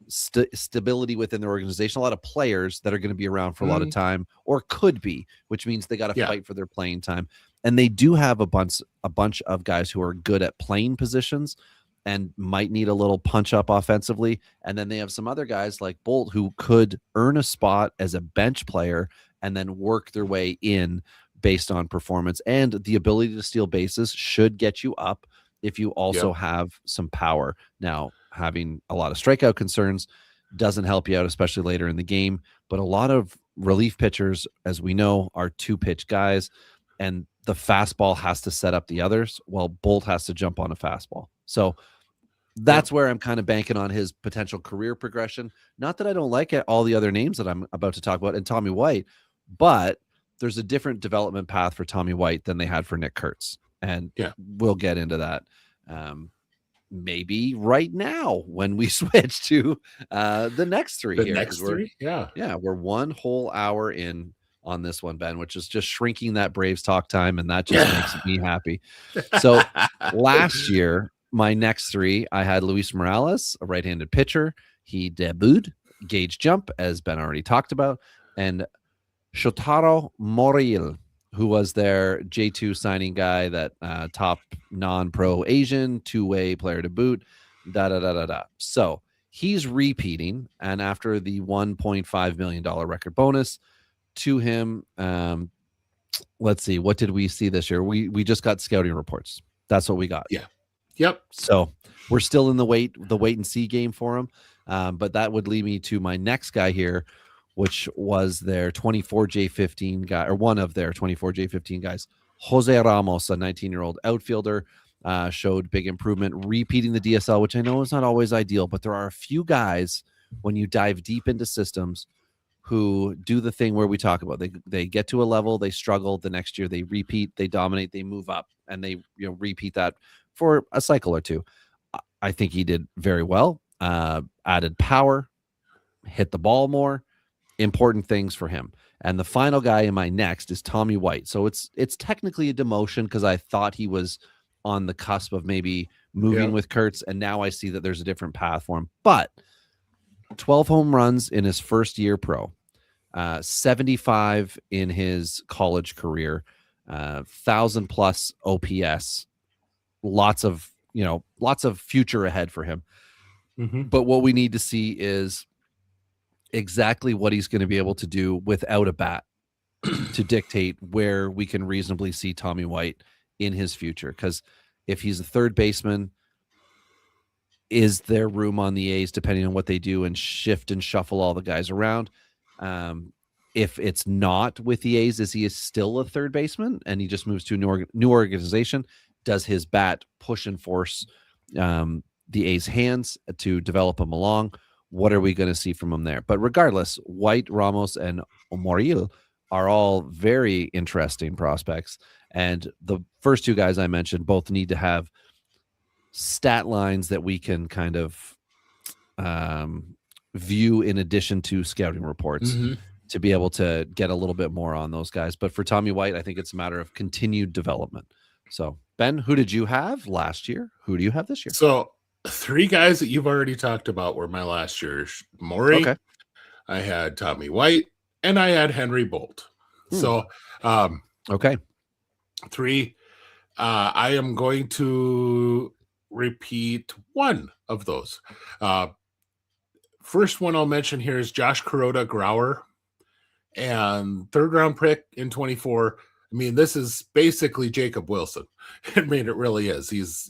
stability within their organization, a lot of players that are going to be around for a lot of time, or could be, which means they got to fight for their playing time. And they do have a bunch of guys who are good at playing positions and might need a little punch up offensively. And then they have some other guys like Bolt who could earn a spot as a bench player and then work their way in based on performance. And the ability to steal bases should get you up if you also have some power. Now, having a lot of strikeout concerns, doesn't help you out, especially later in the game. But a lot of relief pitchers, as we know, are 2-pitch guys, and the fastball has to set up the others while Bolt has to jump on a fastball. So that's where I'm kind of banking on his potential career progression. Not that I don't like all the other names that I'm about to talk about and Tommy White, but there's a different development path for Tommy White than they had for Nick Kurtz. And we'll get into that maybe right now when we switch to the next three. We're one whole hour in on this one, Ben, which is just shrinking that Braves talk time, and that just makes me happy. So last year, my next three, I had Luis Morales, a right-handed pitcher. He debuted. Gauge jump, as Ben already talked about, and Shotaro Moril, who was their J2 signing guy, that top non-pro Asian, two-way player to boot, So he's repeating, and after the $1.5 million record bonus to him, let's see, what did we see this year? We just got scouting reports. That's what we got. Yep. So we're still in the wait and see game for him. But that would lead me to my next guy here, which was their 24J15 guy, or one of their 24J15 guys, Jose Ramos, a 19-year-old outfielder, showed big improvement, repeating the DSL, which I know is not always ideal, but there are a few guys when you dive deep into systems who do the thing where we talk about they get to a level, they struggle, the next year they repeat, they dominate, they move up, and they repeat that for a cycle or two. I think he did very well. Added power, hit the ball more, important things for him. And the final guy in my next is Tommy White. So it's technically a demotion because I thought he was on the cusp of maybe moving with Kurtz, and now I see that there's a different path for him. But 12 home runs in his first year pro, 75 in his college career, 1,000 plus OPS, lots of future ahead for him. But what we need to see is exactly what he's going to be able to do without a bat to dictate where we can reasonably see Tommy White in his future. Because if he's a third baseman, is there room on the A's depending on what they do and shift and shuffle all the guys around? If it's not with the A's, is he still a third baseman and he just moves to a new organization? Does his bat push and force the A's hands to develop him along? What are we going to see from him there? But regardless, White, Ramos, and Moril are all very interesting prospects. And the first two guys I mentioned both need to have stat lines that we can kind of view in addition to scouting reports to be able to get a little bit more on those guys. But for Tommy White, I think it's a matter of continued development. So, Ben, who did you have last year? Who do you have this year? So, three guys that you've already talked about were my last year's. Maury, I had Tommy White, and I had Henry Bolt. So, three. I am going to repeat one of those. First one I'll mention here is Josh Kuroda Grauer, and third round pick in 24. I mean, this is basically Jacob Wilson. I mean, it really is. He's,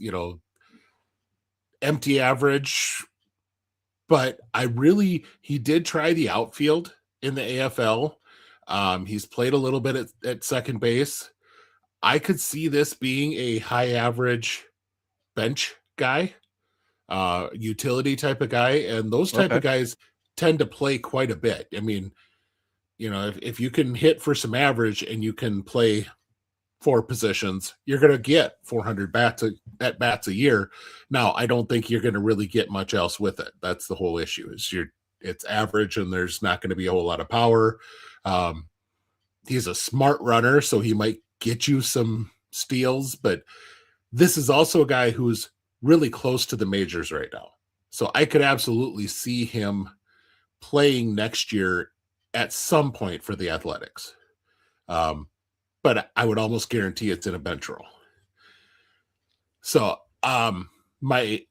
empty average, but he did try the outfield in the AFL. He's played a little bit at second base. I could see this being a high average bench guy, utility type of guy. And those type of guys tend to play quite a bit. I mean, if you can hit for some average and you can play four positions, you're going to get 400 at bats a year. Now, I don't think you're going to really get much else with it. That's the whole issue. It's average and there's not going to be a whole lot of power. He's a smart runner, so he might get you some steals, but this is also a guy who's really close to the majors right now. So I could absolutely see him playing next year at some point for the Athletics. But I would almost guarantee it's in a bench role. So my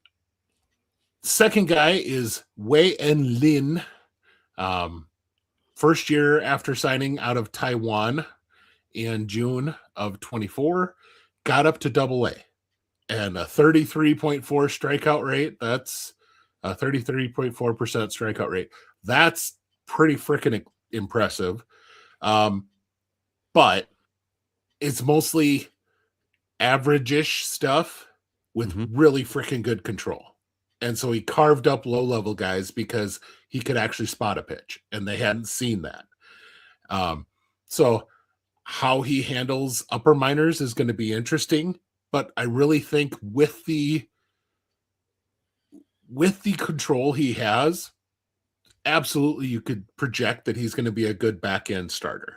second guy is Wei En Lin. First year after signing out of Taiwan in June of 24, got up to AA and a 33.4 strikeout rate. That's 33.4% strikeout rate. That's pretty freaking impressive. But it's mostly average-ish stuff with really freaking good control. And so he carved up low-level guys because he could actually spot a pitch, and they hadn't seen that. So how he handles upper minors is going to be interesting, but I really think with the control he has, absolutely you could project that he's going to be a good back-end starter.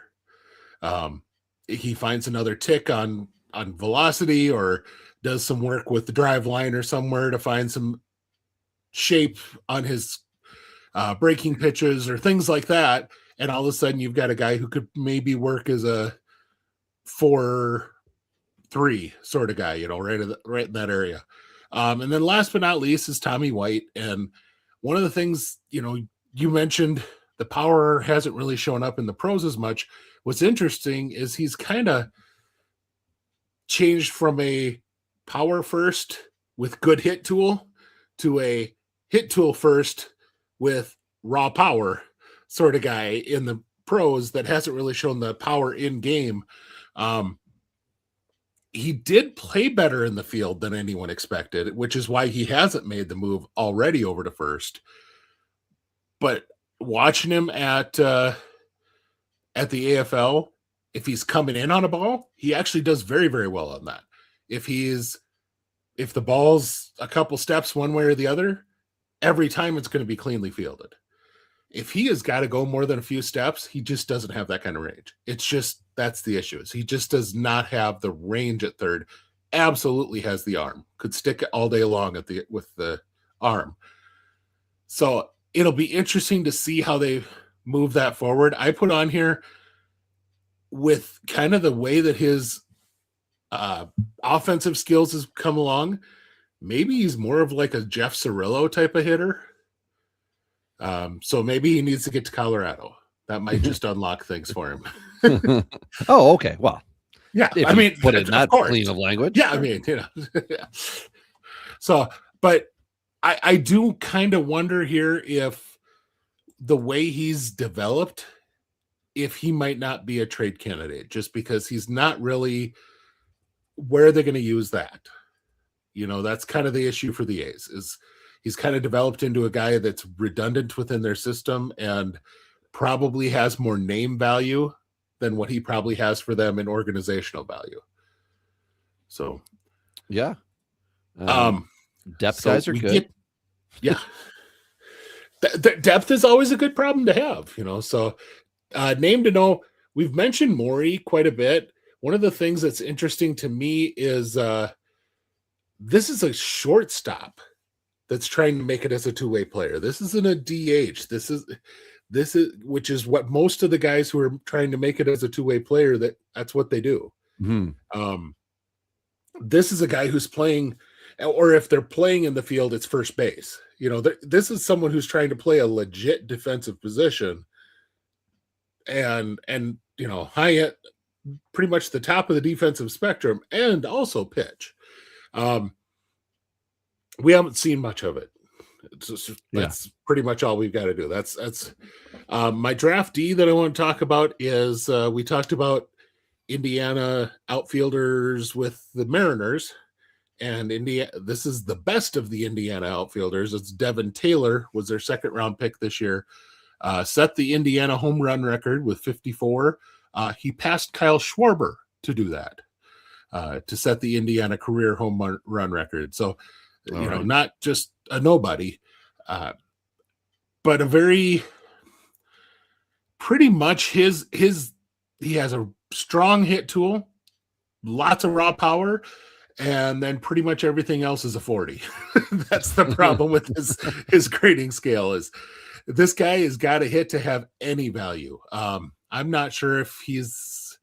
He finds another tick on velocity or does some work with the drive line or somewhere to find some shape on his breaking pitches or things like that. And all of a sudden you've got a guy who could maybe work as a 4-3 sort of guy, right in that area. And then last but not least is Tommy White. And one of the things, you mentioned the power hasn't really shown up in the pros as much. What's interesting is he's kind of changed from a power first with good hit tool to a hit tool first with raw power sort of guy in the pros that hasn't really shown the power in game. He did play better in the field than anyone expected, which is why he hasn't made the move already over to first. But watching him at the AFL, if he's coming in on a ball, he actually does very, very well on that. If the ball's a couple steps one way or the other, every time it's going to be cleanly fielded. If he has got to go more than a few steps, he just doesn't have that kind of range. It's just, that's the issue. He just does not have the range at third. Absolutely has the arm. Could stick it all day long with the arm. So it'll be interesting to see how they move that forward. I put on here with kind of the way that his offensive skills has come along. Maybe he's more of like a Jeff Cirillo type of hitter. So maybe he needs to get to Colorado. That might just unlock things for him. Oh, okay. Well, yeah. I mean, put it in that clean of language. Yeah, I mean, yeah. So, but I do kind of wonder here if the way he's developed, if he might not be a trade candidate, just because he's not really where they're going to use that. That's kind of the issue for the A's is he's kind of developed into a guy that's redundant within their system and probably has more name value than what he probably has for them in organizational value. So, yeah. Depth guys are good. Yeah. Depth is always a good problem to have, So, name to know, we've mentioned Morey quite a bit. One of the things that's interesting to me is this is a shortstop that's trying to make it as a two-way player. This isn't a DH. This is which is what most of the guys who are trying to make it as a two-way player, that's what they do. Mm-hmm. This is a guy who's playing, or if they're playing in the field, it's first base. This is someone who's trying to play a legit defensive position and high at pretty much the top of the defensive spectrum and also pitch. We haven't seen much of it. That's pretty much all we've got to do. That's my draft D that I want to talk about is we talked about Indiana outfielders with the Mariners, and this is the best of the Indiana outfielders. It's Devin Taylor was their second round pick this year. Set the Indiana home run record with 54. He passed Kyle Schwarber to do that, to set the Indiana career home run record. So, not just a nobody, but a very pretty much he has a strong hit tool, lots of raw power, and then pretty much everything else is a 40. That's the problem with his grading scale is this guy has got a hit to have any value. I'm not sure if he's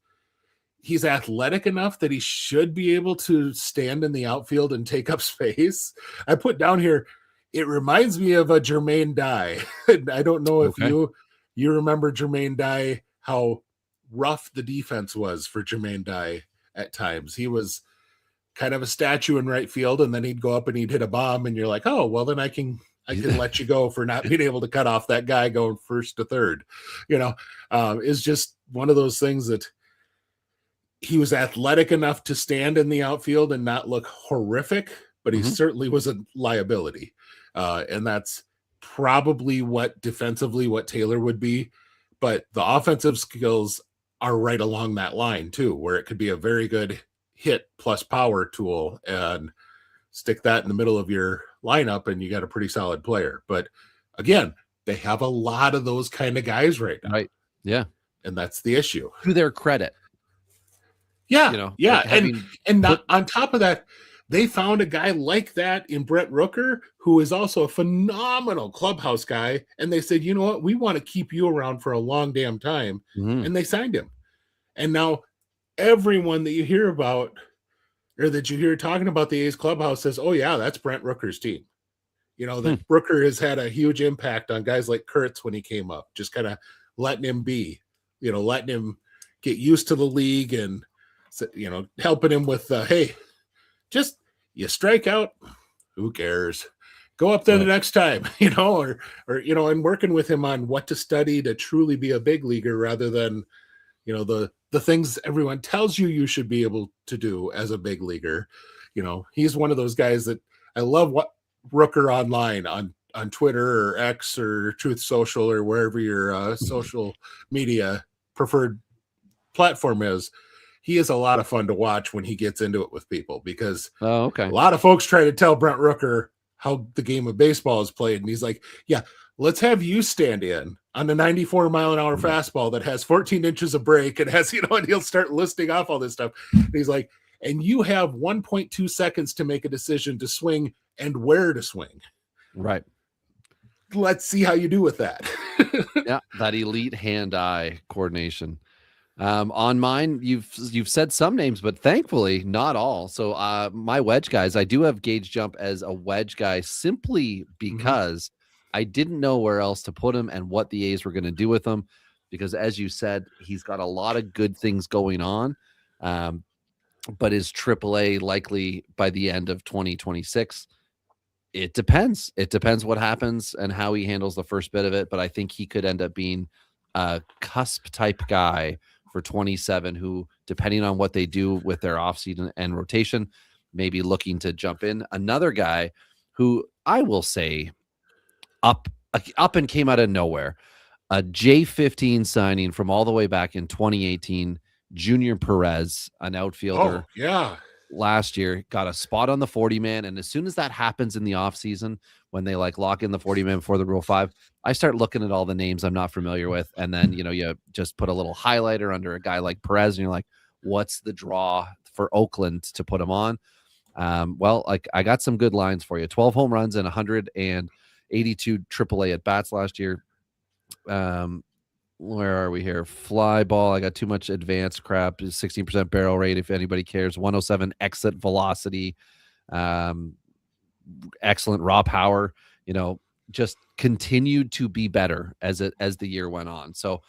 athletic enough that he should be able to stand in the outfield and take up space. I put down here, it reminds me of a Jermaine Dye. I don't know if you remember Jermaine Dye, how rough the defense was for Jermaine Dye at times. He was kind of a statue in right field, and then he'd go up and he'd hit a bomb, and you're like, oh, well, then I can I can let you go for not being able to cut off that guy going first to third. Is just one of those things that he was athletic enough to stand in the outfield and not look horrific, but he certainly was a liability. And that's probably what Taylor would be. But the offensive skills are right along that line too, where it could be a very good hit plus power tool, and stick that in the middle of your lineup and you got a pretty solid player. But again, they have a lot of those kind of guys right now. Right. Yeah. And that's the issue. To their credit. Yeah. Like not, on top of that, they found a guy like that in Brent Rooker, who is also a phenomenal clubhouse guy. And they said, you know what? We want to keep you around for a long damn time. And they signed him. And now everyone that you hear about, or that you hear talking about the A's clubhouse, says, oh yeah, that's Brent Rooker's team. That Rooker has had a huge impact on guys like Kurtz when he came up, just kind of letting him be, letting him get used to the league and, helping him with, hey, just you strike out, who cares? Go up there the next time, or and working with him on what to study to truly be a big leaguer rather than, the things everyone tells you should be able to do as a big leaguer. He's one of those guys that I love. What Rooker online on Twitter or X or Truth Social or wherever your social media preferred platform is. He is a lot of fun to watch when he gets into it with people, because a lot of folks try to tell Brent Rooker how the game of baseball is played. And he's like, yeah, let's have you stand in on the 94-mile-an-hour fastball that has 14 inches of break and has, and he'll start listing off all this stuff. And he's like, and you have 1.2 seconds to make a decision to swing and where to swing. Right. Let's see how you do with that. Yeah. That elite hand-eye coordination. On mine, you've said some names, but thankfully not all. So my wedge guys, I do have Gage Jump as a wedge guy simply because I didn't know where else to put him and what the A's were going to do with him. Because as you said, he's got a lot of good things going on, but is AAA likely by the end of 2026? It depends. It depends what happens and how he handles the first bit of it. But I think he could end up being a cusp type guy for 27, who, depending on what they do with their offseason and rotation, maybe looking to jump in. Another guy who I will say up and came out of nowhere, a J15 signing from all the way back in 2018, Junior Perez, an outfielder. Oh, yeah. Last year, got a spot on the 40-man. And as soon as that happens in the offseason, when they lock in the 40-man before the Rule 5, I start looking at all the names I'm not familiar with. And then, you just put a little highlighter under a guy like Perez, and you're like, what's the draw for Oakland to put him on? I got some good lines for you. 12 home runs and 182 AAA at bats last year. Where are we here? Fly ball. I got too much advanced crap. 16% barrel rate, if anybody cares. 107 exit velocity. Excellent raw power. Just continued to be better as the year went on. So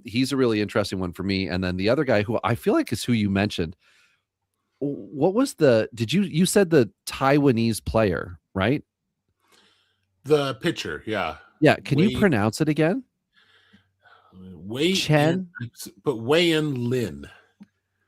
he's a really interesting one for me. And then the other guy who I feel like is who you mentioned. What was you said the Taiwanese player, right? The pitcher, yeah. Yeah. Can you pronounce it again? Chen Lin.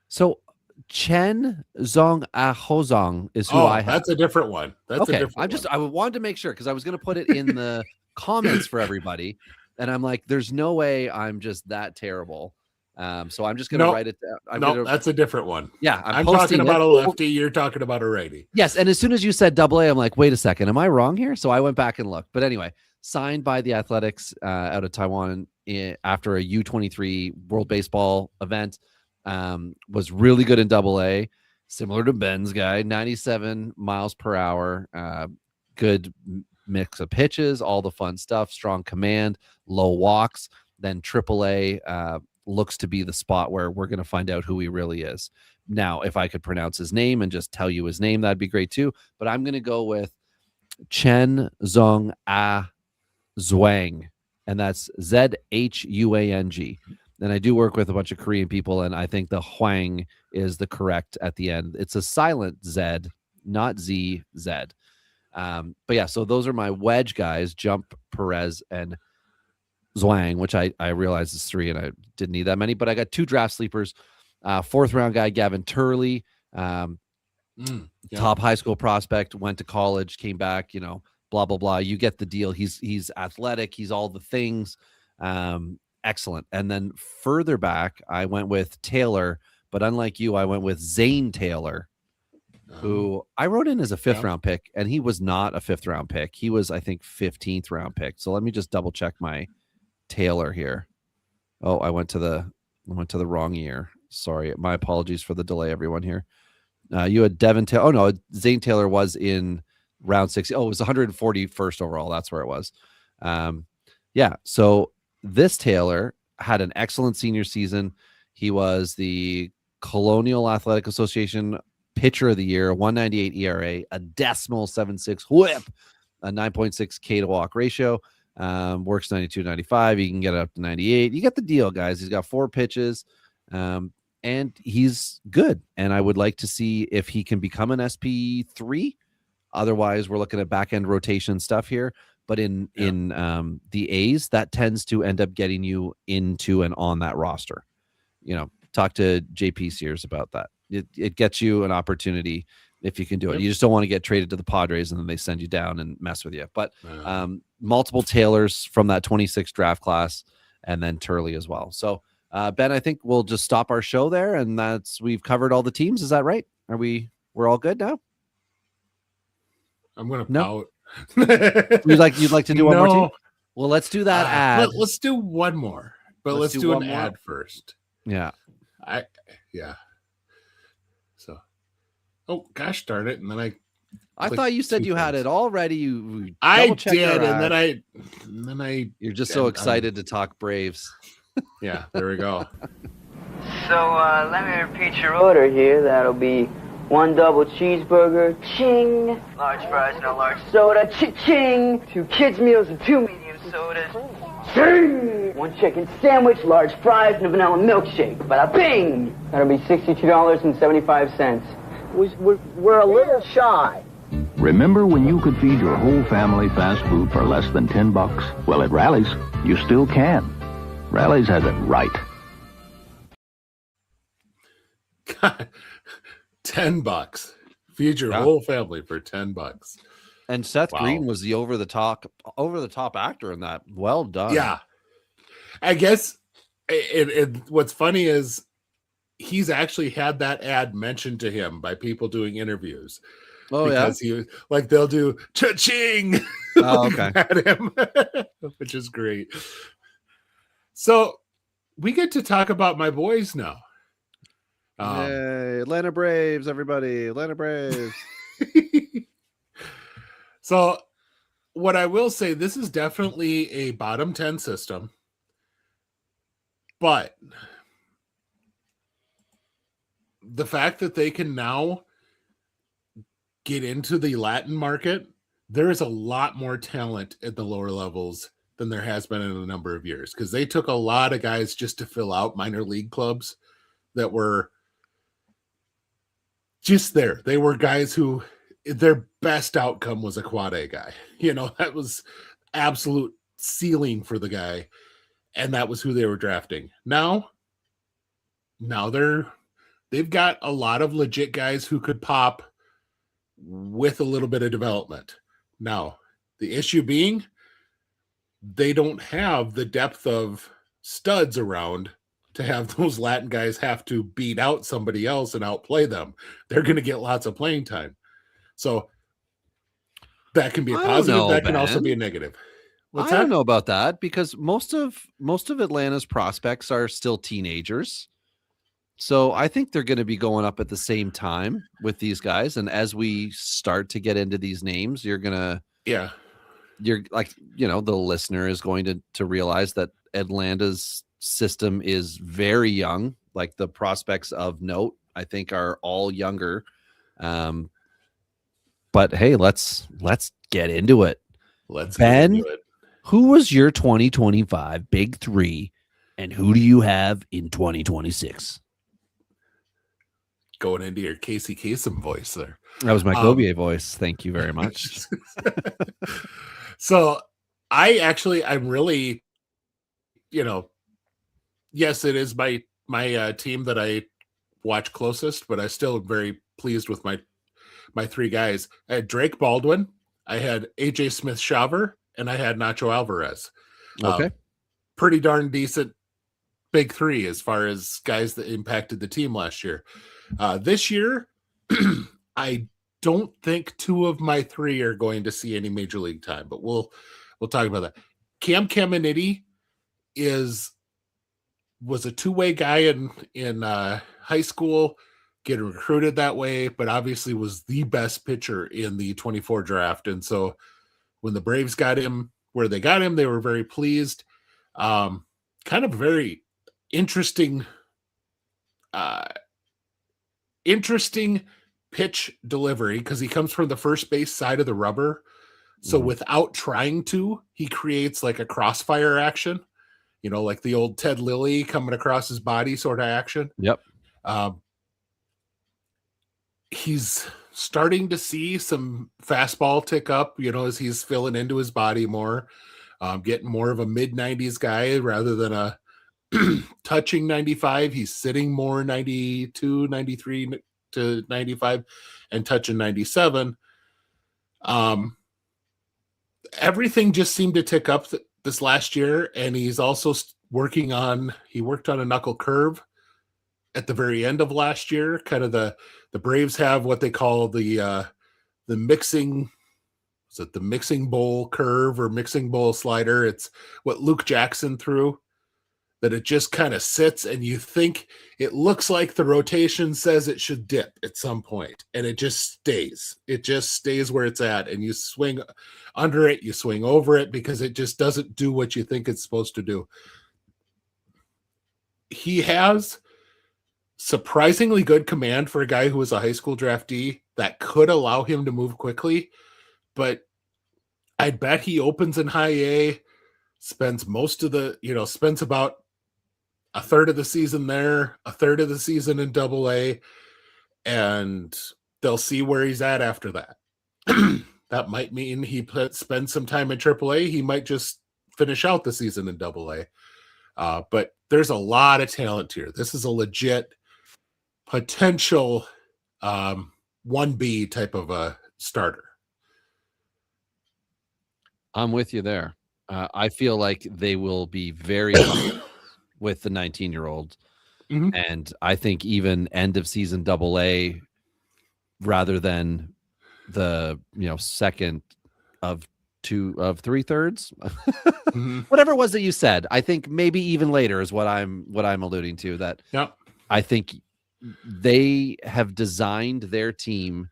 So Chen Zong Ahozong is who I have. That's a different one. I wanted to make sure, because I was going to put it in the comments for everybody, and I'm like, there's no way I'm just that terrible. So I'm just going to write it down. That's a different one. Yeah, I'm talking about a lefty. You're talking about a righty. Yes, and as soon as you said AA, I'm like, wait a second, am I wrong here? So I went back and looked. But anyway, signed by the Athletics out of Taiwan after a U23 World Baseball event. Was really good in AA, similar to Ben's guy, 97 miles per hour, good mix of pitches, all the fun stuff, strong command, low walks. Then AAA looks to be the spot where we're going to find out who he really is. Now, if I could pronounce his name and just tell you his name, that'd be great too. But I'm going to go with Chen Zong A Zhuang, and that's Zhuang. And I do work with a bunch of Korean people, and I think the Huang is the correct at the end. It's a silent Z, not Z. But yeah, so those are my wedge guys: Jump, Perez, and Zwang, which I realize is 3, and I didn't need that many. But I got 2 draft sleepers. 4th round guy Gavin Turley, top high school prospect, went to college, came back. Blah blah blah. You get the deal. He's athletic. He's all the things. Excellent. And then further back, I went with Taylor, but unlike you, I went with Zane Taylor, who I wrote in as a 5th round pick, and he was not a 5th round pick. He was, I think, 15th round pick. So let me just double check my Taylor here. Oh, I went to the wrong year. Sorry. My apologies for the delay, everyone here. You had Devin Taylor. Oh no, Zane Taylor was in round 6. Oh, it was 141st overall. That's where it was. Yeah. So this Taylor had an excellent senior season. He was the Colonial Athletic Association Pitcher of the Year, 198 ERA, a decimal 7.6 whip, a 9.6 K to walk ratio. Works 92, 95. You can get it up to 98. You get the deal, guys. He's got 4 pitches, and he's good. And I would like to see if he can become an SP3. Otherwise, we're looking at back end rotation stuff here. But in the A's, that tends to end up getting you into and on that roster. Talk to JP Sears about that. It gets you an opportunity if you can do it. You just don't want to get traded to the Padres and then they send you down and mess with you. But multiple Taylors from that 26 draft class, and then Turley as well. So Ben, I think we'll just stop our show there, and we've covered all the teams. Is that right? We're all good now? I'm gonna pout. You'd like to do one more team? Well, let's do that ad. Let's do one more, but let's do an ad first. Yeah. So, oh gosh darn it! And then I thought you said you had it already. I did, and then I. You're just so excited to talk Braves. Yeah, there we go. So let me repeat your order here. That'll be 1 double cheeseburger, ching. Large fries, no large soda, ching. 2 kids meals and 2 medium sodas, ching. 1 chicken sandwich, large fries, and a vanilla milkshake. Bada bing. That'll be $62.75. We're a little shy. Remember when you could feed your whole family fast food for less than $10? Well, at Rally's, you still can. Rally's has it right. God, $10. Feed your whole family for $10. And Seth Green was the over the top actor in that. Well done. Yeah, I guess. What's funny is he's actually had that ad mentioned to him by people doing interviews. Oh, because he they'll do cha-ching at him, which is great. So we get to talk about my boys now. Yay, Atlanta Braves, everybody. Atlanta Braves. So what I will say, this is definitely a bottom 10 system, but the fact that they can now get into the Latin market, there is a lot more talent at the lower levels than there has been in a number of years, because they took a lot of guys just to fill out minor league clubs that were just there. They were guys who their best outcome was a quad A guy. That was absolute ceiling for the guy, and that was who they were drafting. Now they've got a lot of legit guys who could pop with a little bit of development. Now, the issue being, they don't have the depth of studs around to have those Latin guys have to beat out somebody else and outplay them. They're going to get lots of playing time. So that can be a positive. That can also be a negative. I don't know about that, because most of Atlanta's prospects are still teenagers. So I think they're going to be going up at the same time with these guys. And as we start to get into these names, you're the listener is going to realize that Atlanta's system is very young. Like, the prospects of note, I think, are all younger. But hey, let's get into it. Ben, who was your 2025 big 3, and who do you have in 2026? Going into your Casey Kasem voice there. That was my Govier voice. Thank you very much. So I'm really, yes, it is my team that I watch closest, but I still am very pleased with my three guys. I had Drake Baldwin, I had AJ Smith-Shawver, and I had Nacho Alvarez. Okay. Pretty darn decent big three as far as guys that impacted the team last year. This year, I don't think two of my three are going to see any major league time, but we'll talk about that. Cam Caminiti was a two-way guy in high school, getting recruited that way, but obviously was the best pitcher in the 24 draft. And so when the Braves got him where they got him, they were very pleased. Kind of very interesting pitch delivery because he comes from the first base side of the rubber. So without trying to, he creates like a crossfire action, like the old Ted Lilly coming across his body sort of action. Yep. He's starting to see some fastball tick up, as he's filling into his body more, getting more of a mid-90s guy rather than a touching 95. He's sitting more 92, 93 to 95 and touching 97. Everything just seemed to tick up this last year, and he's also worked on a knuckle curve at the very end of last year. Kind of the Braves have what they call the mixing, is it the mixing bowl curve or mixing bowl slider? It's what Luke Jackson threw, that it just kind of sits and you think it looks like the rotation says it should dip at some point, and it just stays. It just stays where it's at, and you swing under it, you swing over it because it just doesn't do what you think it's supposed to do. He has surprisingly good command for a guy who was a high school draftee that could allow him to move quickly, but I'd bet he opens in high A, spends spends about a third of the season there, a third of the season in Double A, and they'll see where he's at after that. That might mean he spends some time in Triple A. He might just finish out the season in Double A. But there's a lot of talent here. This is a legit potential 1B type of a starter. I'm with you there. I feel like they will be very hard with the 19-year-old. Mm-hmm. And I think even end of season Double A rather than the second of 3/3, whatever it was that you said. I think maybe even later is what I'm alluding to. That I think they have designed their team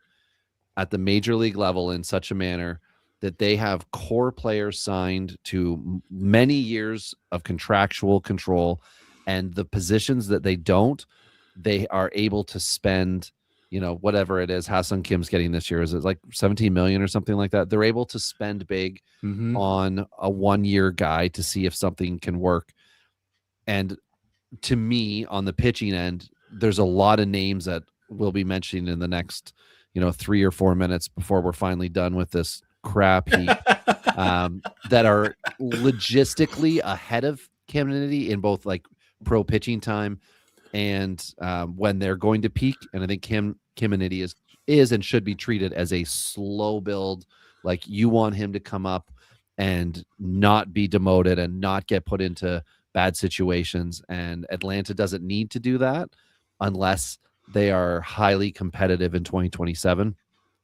at the major league level in such a manner that they have core players signed to many years of contractual control, and the positions that they don't, they are able to spend, whatever it is Ha-Seong Kim's getting this year. Is it like 17 million or something like that? They're able to spend big on a 1-year guy to see if something can work. And to me, on the pitching end, there's a lot of names that we'll be mentioning in the next, 3 or 4 minutes before we're finally done with this crap heap, that are logistically ahead of Caminiti in both like pro pitching time and when they're going to peak. And I think Caminiti is and should be treated as a slow build. Like, you want him to come up and not be demoted and not get put into bad situations. And Atlanta doesn't need to do that unless they are highly competitive in 2027.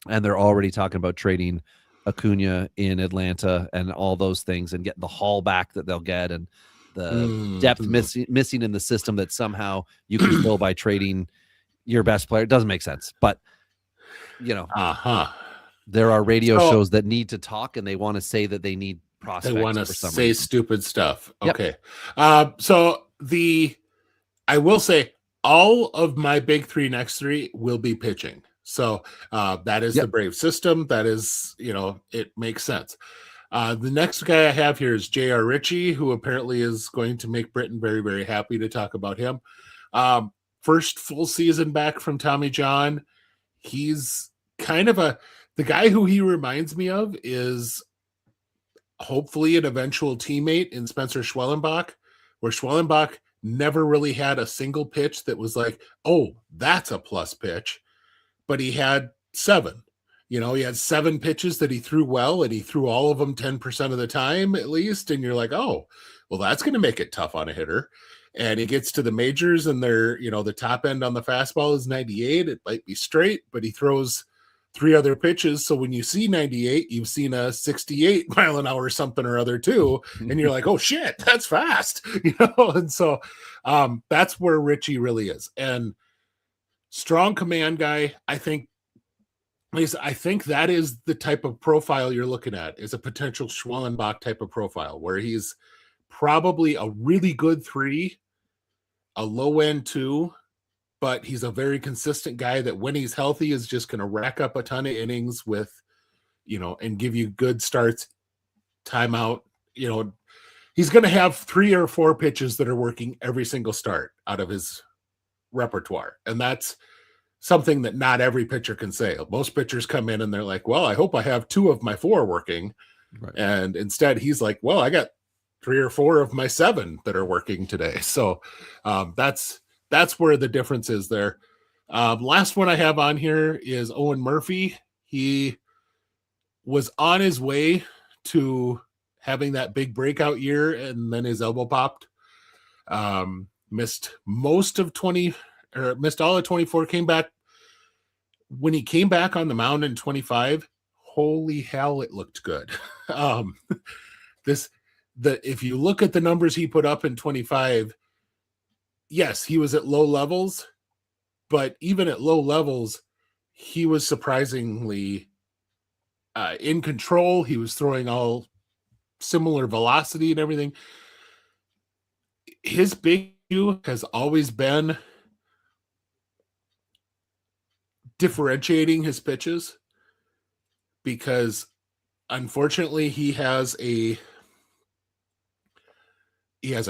And they're already talking about trading Acuna in Atlanta and all those things and get the haul back that they'll get and the depth missing in the system that somehow you can fill by trading your best player. It doesn't make sense, but there are radio shows that need to talk and they want to say that they need prospects. They want to say stupid stuff. Yep. Okay. I will say all of my big three next three will be pitching. So that is the Brave system. That is, it makes sense. The next guy I have here is J.R. Ritchie, who apparently is going to make Britain very, very happy to talk about him. First full season back from Tommy John. He's the guy who he reminds me of is hopefully an eventual teammate in Spencer Schwellenbach, where Schwellenbach never really had a single pitch that was like, oh, that's a plus pitch, but he had 7. He had 7 pitches that he threw well, and he threw all of them 10% of the time at least. And you're like, oh, well, that's going to make it tough on a hitter. And he gets to the majors, and they're, the top end on the fastball is 98. It might be straight, but he throws 3 other pitches. So when you see 98, you've seen a 68 mile an hour something or other too. And you're like, oh shit, that's fast. And so that's where Richie really is. And strong command guy, I think that is the type of profile you're looking at, is a potential Schwellenbach type of profile, where he's probably a really good 3, a low end 2, but he's a very consistent guy that when he's healthy is just going to rack up a ton of innings with, and give you good starts, timeout. He's going to have 3 or 4 pitches that are working every single start out of his repertoire. And that's something that not every pitcher can say. Most pitchers come in and they're like, well, I hope I have 2 of my 4 working. Right. And instead he's like, well, I got 3 or 4 of my 7 that are working today. So that's where the difference is there. Last one I have on here is Owen Murphy. He was on his way to having that big breakout year, and then his elbow popped. Missed most of 20, or missed all of 24, came back. When he came back on the mound in 25, holy hell, it looked good. If you look at the numbers he put up in 25, yes, he was at low levels, but even at low levels, he was surprisingly in control. He was throwing all similar velocity and everything. His big issue has always been differentiating his pitches, because unfortunately he has a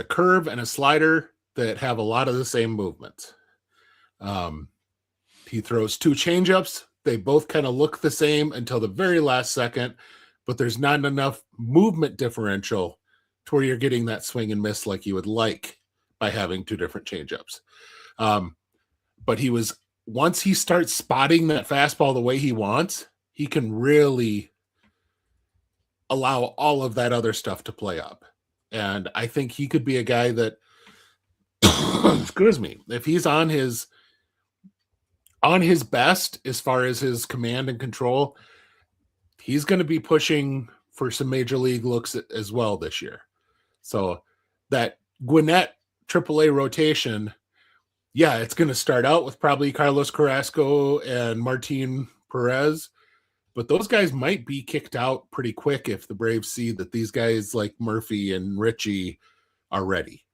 curve and a slider that have a lot of the same movements. He throws 2 changeups. They both kind of look the same until the very last second, but there's not enough movement differential to where you're getting that swing and miss like you would like by having 2 different changeups. But once he starts spotting that fastball the way he wants, he can really allow all of that other stuff to play up. And I think he could be a guy that, excuse me, if he's on his best as far as his command and control, he's going to be pushing for some major league looks as well this year. So that Gwinnett AAA rotation, yeah, it's going to start out with probably Carlos Carrasco and Martin Perez, but those guys might be kicked out pretty quick if the Braves see that these guys like Murphy and Richie are ready.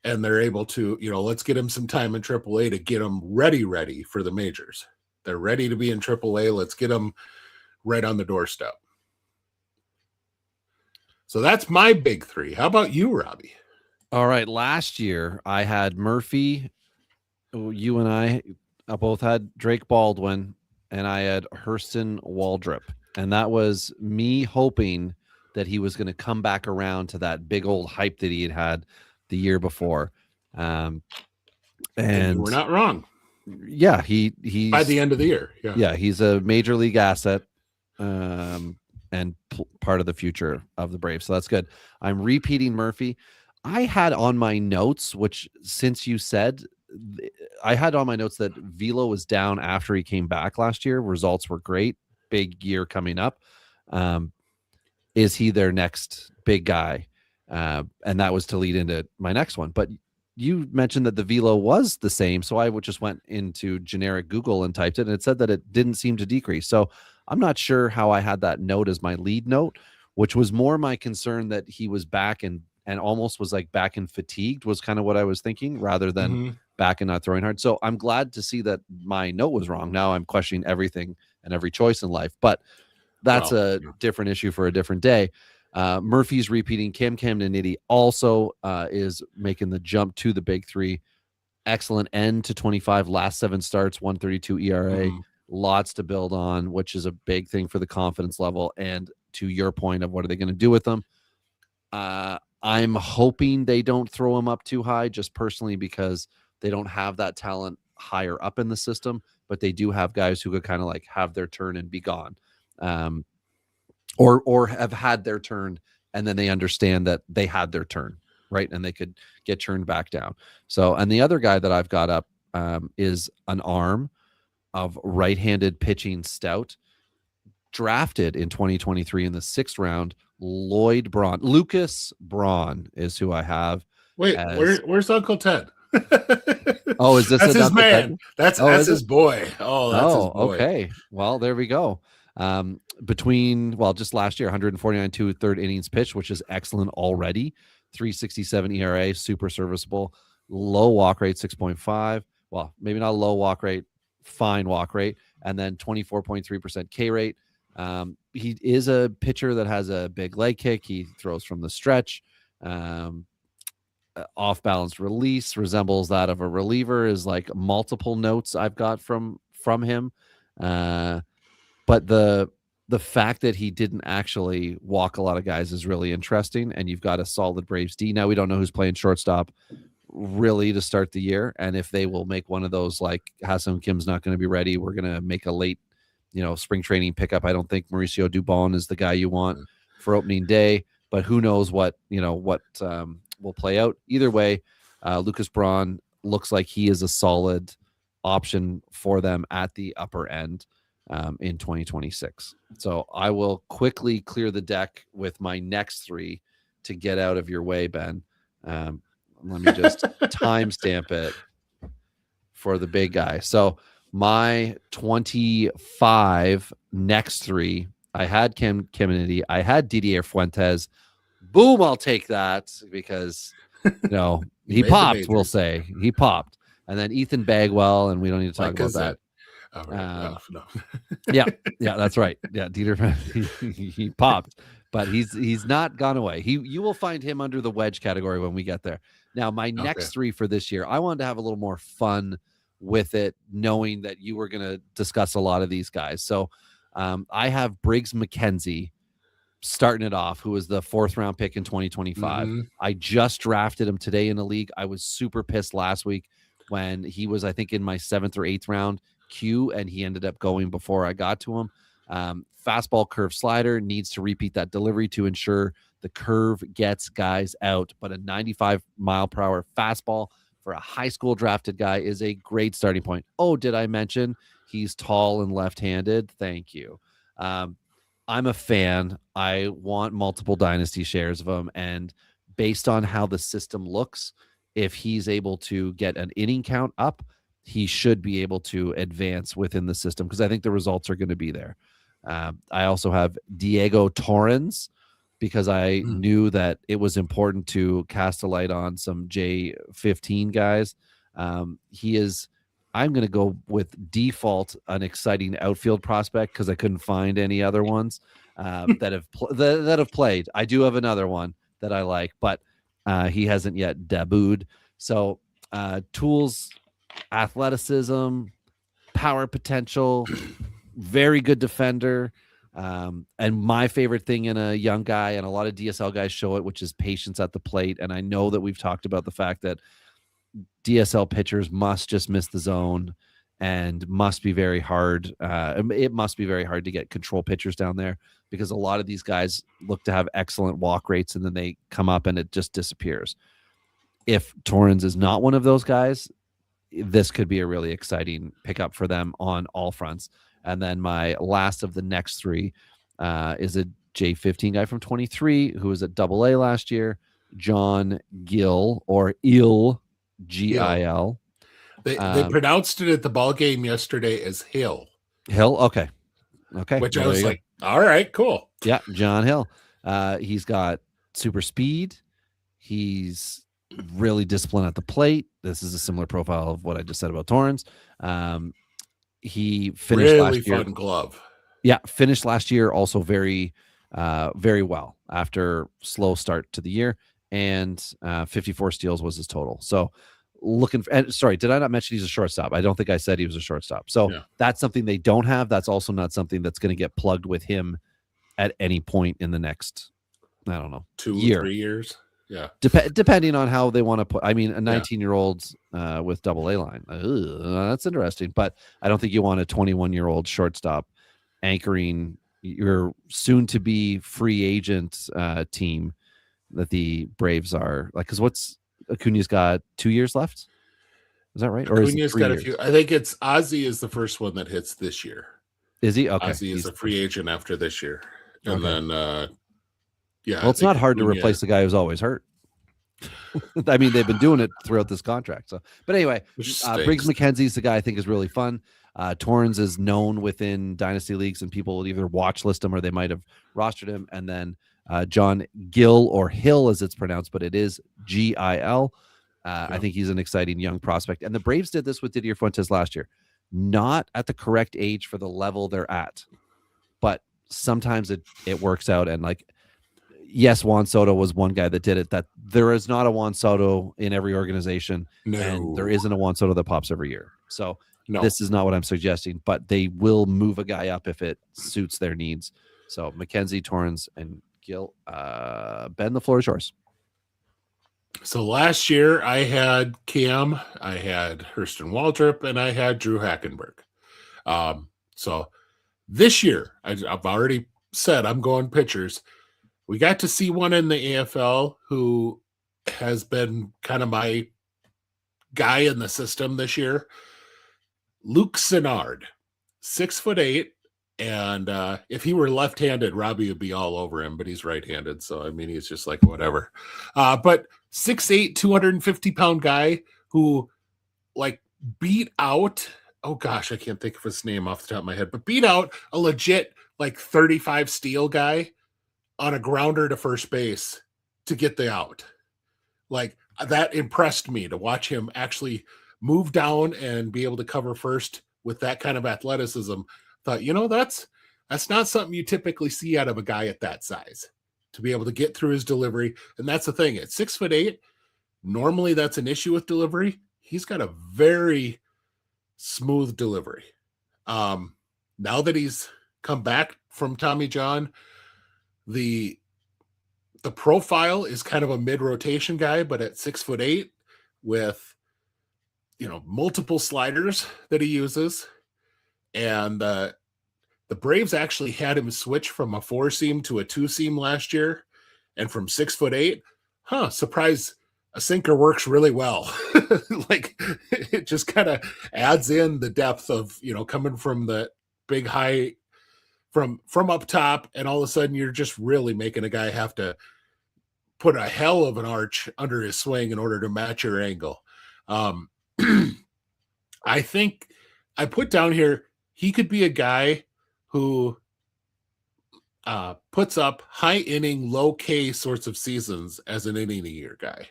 And they're able to, let's get them some time in AAA to get them ready for the majors. They're ready to be in AAA. Let's get them right on the doorstep. So that's my big 3. How about you, Robbie? All right. Last year, I had Murphy. You and I both had Drake Baldwin, and I had Hurston Waldrop. And that was me hoping that he was going to come back around to that big old hype that he had the year before. And we're not wrong. Yeah, he's by the end of the year. Yeah, he's a major league asset and part of the future of the Braves. So that's good. I'm repeating Murphy. I had on my notes, which since you said, I had on my notes that Velo was down after he came back last year. Results were great. Big year coming up. Is he their next big guy? And that was to lead into my next one. But you mentioned that the velo was the same. So I just went into generic Google and typed it, and it said that it didn't seem to decrease. So I'm not sure how I had that note as my lead note, which was more my concern that he was back and almost was like back and fatigued was kind of what I was thinking, rather than back and not throwing hard. So I'm glad to see that my note was wrong. Now I'm questioning everything and every choice in life, but that's a different issue for a different day. Murphy's repeating. Cam Nitty also is making the jump to the big 3. Excellent end to 25, last 7 starts, 1.32 ERA, lots to build on, which is a big thing for the confidence level. And to your point of what are they going to do with them? I'm hoping they don't throw him up too high, just personally, because they don't have that talent higher up in the system, but they do have guys who could kind of like have their turn and be gone, or have had their turn and then they understand that they had their turn, right? And they could get turned back down. So, and the other guy that I've got up is an arm of right-handed pitching stout, drafted in 2023 in the 6th round. Lucas Braun is who I have. Wait, where's Uncle Ted? Oh, is this that's his Uncle man? Ted? That's his boy. Oh, that's his boy. Okay. Well, there we go. Just last year, 149 2/3 innings pitched, which is excellent already. 3.67 ERA, super serviceable. Low walk rate, 6.5. Well, maybe not a low walk rate, fine walk rate, and then 24.3% K rate. He is a pitcher that has a big leg kick. He throws from the stretch. Off balance release resembles that of a reliever, is like multiple notes I've got from him. But the fact that he didn't actually walk a lot of guys is really interesting. And you've got a solid Braves D. Now we don't know who's playing shortstop really to start the year. And if they will make one of those, like Ha-Seong Kim's not going to be ready, we're going to make a late, spring training pickup. I don't think Mauricio Dubon is the guy you want for opening day, but who knows what will play out. Either way, Lucas Braun looks like he is a solid option for them at the upper end in 2026. So I will quickly clear the deck with my next 3 to get out of your way, Ben. Let me just timestamp it for the big guy. So my 25 next 3, I had Kim Kennedy, I had Didier Fuentes. Boom, I'll take that because he popped, we'll say. He popped. And then Ethan Bagwell, and we don't need to talk about that. Oh, right. No. yeah, that's right. Yeah, Dieter, he popped, but he's not gone away. You will find him under the Wedge category when we get there. Now, my next 3 for this year, I wanted to have a little more fun with it, knowing that you were going to discuss a lot of these guys. So I have Briggs McKenzie starting it off, who was the 4th round pick in 2025. Mm-hmm. I just drafted him today in the league. I was super pissed last week when he was, I think, in my 7th or 8th round queue, and he ended up going before I got to him. Fastball curve slider, needs to repeat that delivery to ensure the curve gets guys out, but a 95 mile per hour fastball for a high school drafted guy is a great starting point. Oh, did I mention he's tall and left-handed? Thank you. I'm a fan. I want multiple dynasty shares of him, and based on how the system looks, if he's able to get an inning count up, he should be able to advance within the system, because I think the results are going to be there. I also have Diego Torrens, because I knew that it was important to cast a light on some J15 guys. He is, I'm going to go with default, an exciting outfield prospect, because I couldn't find any other ones that have played. I do have another one that I like, but he hasn't yet debuted. So tools, athleticism, power potential, very good defender. And my favorite thing in a young guy, and a lot of DSL guys show it, which is patience at the plate. And I know that we've talked about the fact that DSL pitchers must just miss the zone and must be very hard. It must be very hard to get control pitchers down there, because a lot of these guys look to have excellent walk rates and then they come up and it just disappears. If Torrens is not one of those guys, this could be a really exciting pickup for them on all fronts. And then my last of the next 3 is a J15 guy from 23 who was at AA last year, John Gill, or Il, Gil. They pronounced it at the ball game yesterday as Hill. Hill, okay. Which I was like, all right, cool. Yeah, John Hill. He's got super speed. He's really disciplined at the plate. This is a similar profile of what I just said about Torrens. He finished really last year. Fun glove. Yeah, finished last year also very, very well after slow start to the year, and 54 steals was his total. So looking for, and sorry, did I not mention he's a shortstop? I don't think I said he was a shortstop. So that's something they don't have. That's also not something that's going to get plugged with him at any point in the next, I don't know, 2-3 years. Yeah. Depending on how they want to put, I mean, a 19-year-old with double A line. That's interesting, but I don't think you want a 21-year-old shortstop anchoring your soon to be free agent team that the Braves are like, because what's Acuna's got 2 years left? Is that right? Or Acuna's got a few. I think it's Ozzy is the first one that hits this year. Is he? Okay. Ozzy is a free agent after this year. And then well, it's not hard to replace the guy who's always hurt. I mean, they've been doing it throughout this contract. So, but anyway, Briggs McKenzie's the guy I think is really fun. Torrens is known within dynasty leagues, and people will either watch list him or they might have rostered him. And then John Gill, or Hill as it's pronounced, but it is Gil. I think he's an exciting young prospect. And the Braves did this with Didier Fuentes last year, not at the correct age for the level they're at, but sometimes it works out. And like, yes, Juan Soto was one guy that did it. That there is not a Juan Soto in every organization, and there isn't a Juan Soto that pops every year. So this is not what I'm suggesting, but they will move a guy up if it suits their needs. So McKenzie, Torrens, and Gill. Ben, the floor is yours. So last year I had Cam, I had Hurston Waldrop, and I had Drew Hackenberg. So this year, I've already said I'm going pitchers. We got to see one in the AFL who has been kind of my guy in the system this year. Luke Sinnard, 6'8", and if he were left-handed, Robbie would be all over him, but he's right-handed, so I mean, he's just like whatever. But 6'8", 250-pound guy who like beat out, oh gosh, I can't think of his name off the top of my head, but beat out a legit like 35 steal guy on a grounder to first base to get the out. Like, that impressed me to watch him actually move down and be able to cover first with that kind of athleticism. Thought, that's not something you typically see out of a guy at that size, to be able to get through his delivery. And that's the thing, at 6'8", normally that's an issue with delivery. He's got a very smooth delivery. Now that he's come back from Tommy John, the profile is kind of a mid-rotation guy, but at 6'8", with multiple sliders that he uses. And the Braves actually had him switch from a 4-seam to a 2-seam last year, and from 6'8", surprise, a sinker works really well. Like, it just kind of adds in the depth of coming from the big high from up top, and all of a sudden you're just really making a guy have to put a hell of an arch under his swing in order to match your angle. I think I put down here, he could be a guy who puts up high inning, low K sorts of seasons as an inning a year guy.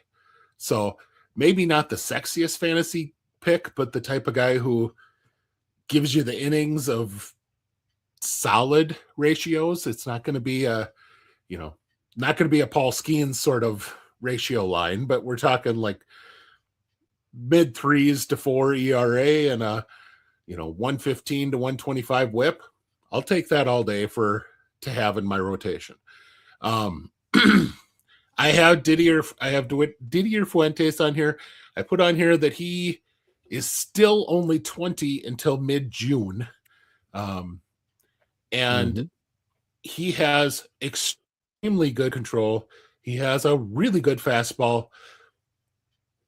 So maybe not the sexiest fantasy pick, but the type of guy who gives you the innings of solid ratios. It's not going to be not going to be a Paul Skeens sort of ratio line, but we're talking like mid 3s to 4 ERA and a 115 to 125 whip. I'll take that all day to have in my rotation. I have Didier Fuentes on here. I put on here that he is still only 20 until mid-June. And he has extremely good control. He has a really good fastball,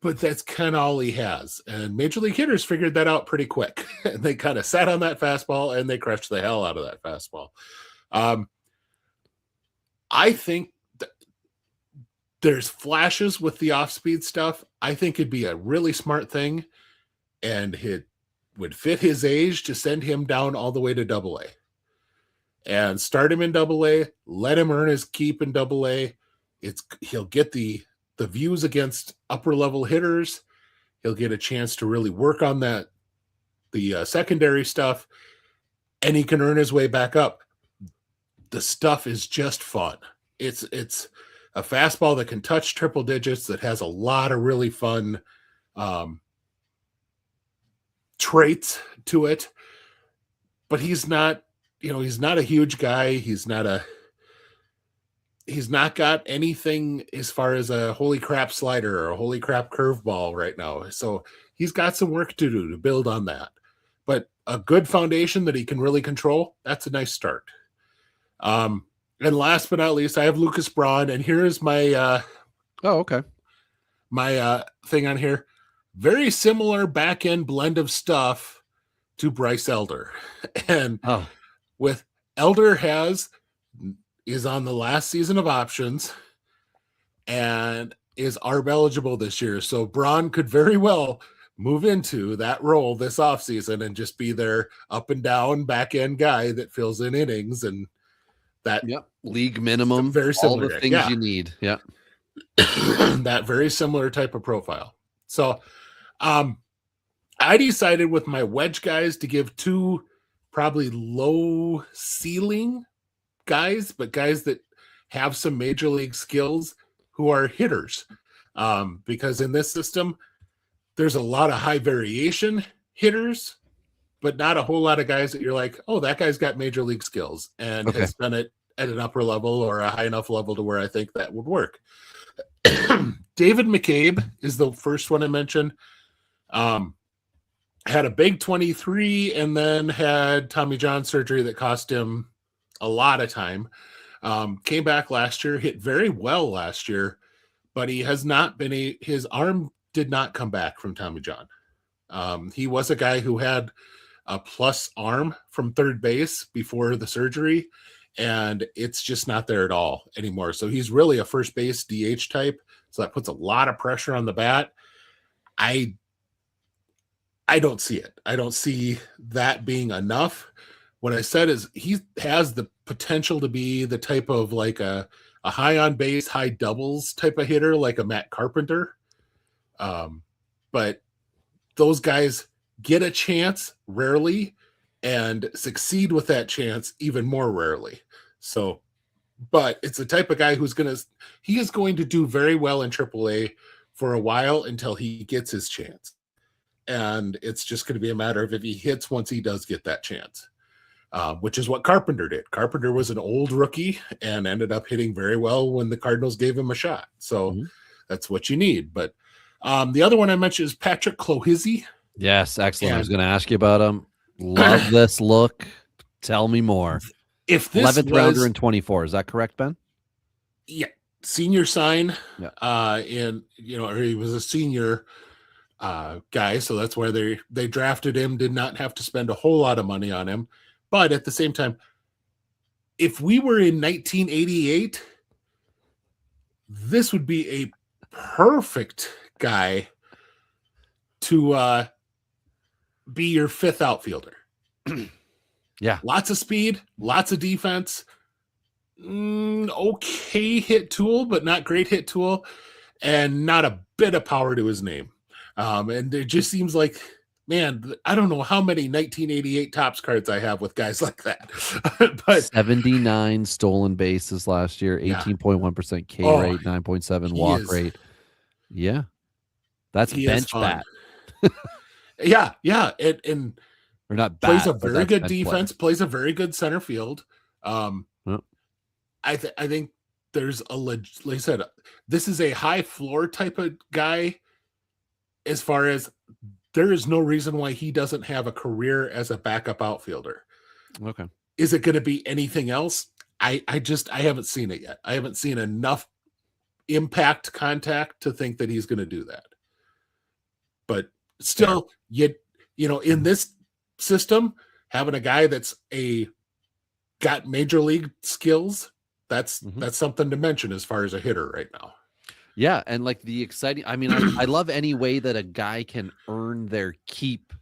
but that's kind of all he has. And Major League hitters figured that out pretty quick. They kind of sat on that fastball and they crushed the hell out of that fastball. I think there's flashes with the off-speed stuff. I think it'd be a really smart thing, and it would fit his age to send him down all the way to Double-A. And start him in Double-A, let him earn his keep in Double-A. He'll get the views against upper level hitters. He'll get a chance to really work on the secondary stuff, and he can earn his way back up. The stuff is just fun. It's a fastball that can touch triple digits, that has a lot of really fun traits to it, but he's not, he's not a huge guy. He's not got anything as far as a holy crap slider or a holy crap curveball right now. So he's got some work to do to build on that. But a good foundation that he can really control, that's a nice start. And last but not least, I have Lucas Braun, and here's my my thing on here. Very similar back end blend of stuff to Bryce Elder. And with Elder is on the last season of options and is ARB eligible this year. So Braun could very well move into that role this offseason and just be their up and down back end guy that fills in innings and that league minimum, very similar, all the things you need. Yeah. That very similar type of profile. So I decided with my wedge guys to give two probably low ceiling guys, but guys that have some major league skills who are hitters. Because in this system, there's a lot of high variation hitters, but not a whole lot of guys that you're like, oh, that guy's got major league skills and has done it at an upper level or a high enough level to where I think that would work. David McCabe is the first one I mentioned. Had a big 23 and then had Tommy John surgery that cost him a lot of time. Came back last year, hit very well last year, but he has not been his arm did not come back from Tommy John. He was a guy who had a plus arm from third base before the surgery, and it's just not there at all anymore. So he's really a first base DH type. So that puts a lot of pressure on the bat. I don't see it. I don't see that being enough. What I said is he has the potential to be the type of like a high on base, high doubles type of hitter, like a Matt Carpenter. But those guys get a chance rarely and succeed with that chance even more rarely. So, but it's the type of guy he is going to do very well in AAA for a while until he gets his chance. And it's just going to be a matter of if he hits once he does get that chance, which is what Carpenter did. Carpenter was an old rookie and ended up hitting very well when the Cardinals gave him a shot. So that's what you need. But the other one I mentioned is Patrick Clohizzi. Yes, excellent. I was going to ask you about him. Love this look. Tell me more. If this 11th rounder in 24, is that correct, Ben? Yeah, senior sign. Yeah. And or he was a senior guy, so that's where they drafted him. Did not have to spend a whole lot of money on him, but at the same time, if we were in 1988, this would be a perfect guy to be your fifth outfielder. Yeah. Lots of speed, lots of defense, okay hit tool, but not great hit tool, and not a bit of power to his name. And it just seems like, man, I don't know how many 1988 Topps cards I have with guys like that. But 79 stolen bases last year, 18.1% K rate, 9.7 walk rate. Yeah. That's bench bat. Yeah. And or not bat, plays a very good defense, plays a very good center field. I think there's like I said, this is a high floor type of guy as far as there is no reason why he doesn't have a career as a backup outfielder. Okay. Is it going to be anything else? I haven't seen it yet. I haven't seen enough impact contact to think that he's going to do that. But still, in this system, having a guy that's got major league skills, that's something to mention as far as a hitter right now. Yeah, and like the exciting, I mean, I love any way that a guy can earn their keep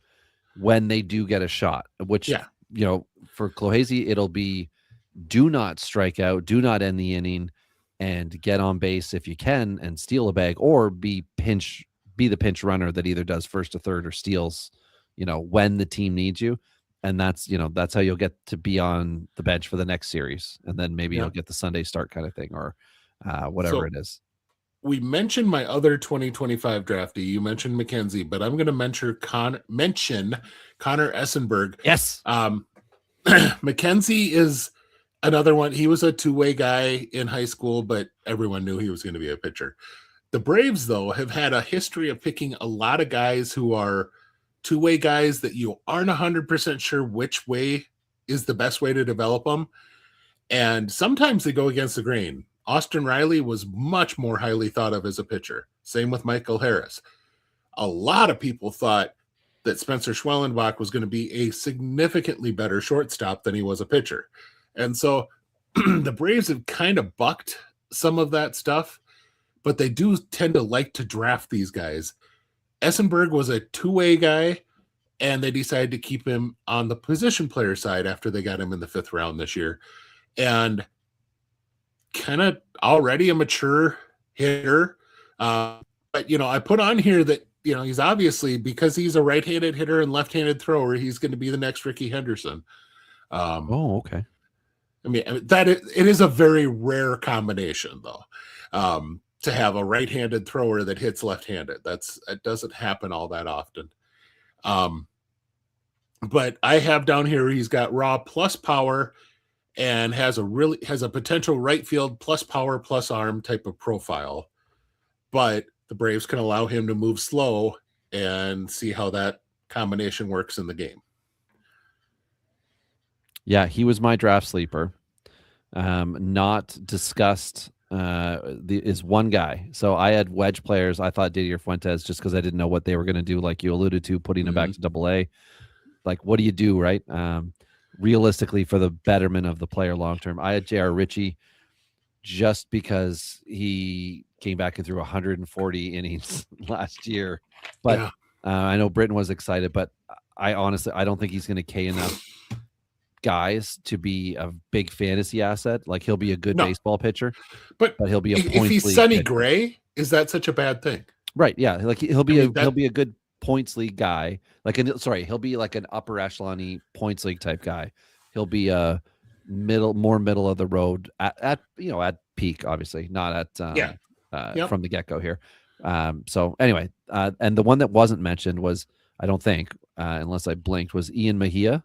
when they do get a shot, which, for Clohizzi, it'll be do not strike out, do not end the inning, and get on base if you can and steal a bag, or be the pinch runner that either does first to third or steals, when the team needs you. And that's how you'll get to be on the bench for the next series. And then maybe you'll get the Sunday start kind of thing or whatever it is. we mentioned my other 2025 draftee. You mentioned McKenzie, but I'm going to mention Connor Essenberg. Yes. McKenzie is another one. He was a two-way guy in high school, but everyone knew he was going to be a pitcher. The Braves, though, have had a history of picking a lot of guys who are two-way guys that you aren't 100% sure which way is the best way to develop them. And sometimes they go against the grain. Austin Riley was much more highly thought of as a pitcher. Same with Michael Harris. A lot of people thought that Spencer Schwellenbach was going to be a significantly better shortstop than he was a pitcher. And so the Braves have kind of bucked some of that stuff, but they do tend to like to draft these guys. Essenberg was a two-way guy, and they decided to keep him on the position player side after they got him in the 5th round this year. And kind of already a mature hitter. But, I put on here that, he's obviously, because he's a right-handed hitter and left-handed thrower, he's going to be the next Ricky Henderson. Okay. I mean, it is a very rare combination, though, to have a right-handed thrower that hits left-handed. It doesn't happen all that often. But I have down here, he's got raw plus power and has a potential right field plus power plus arm type of profile. But the Braves can allow him to move slow and see how that combination works in the game. Yeah, he was my draft sleeper. Not discussed is one guy. So I had Wedge players. I thought Didier Fuentes, just because I didn't know what they were going to do, like you alluded to, putting him back to AA. Like, what do you do, right? Realistically, for the betterment of the player long term. I had J.R. Ritchie just because he came back and threw 140 innings last year. But yeah. I know Britton was excited, but I don't think he's going to K enough guys to be a big fantasy asset. Like, he'll be a good baseball pitcher, but he'll be if he's Sonny Gray, is that such a bad thing? Right. Yeah. Like, he'll be a good points league guy. He'll be like an upper echelon points league type guy. He'll be a more middle of the road at peak, obviously, not at from the get-go here. So anyway, and the one that wasn't mentioned was, I don't think, unless I blinked, was Ian Mejia.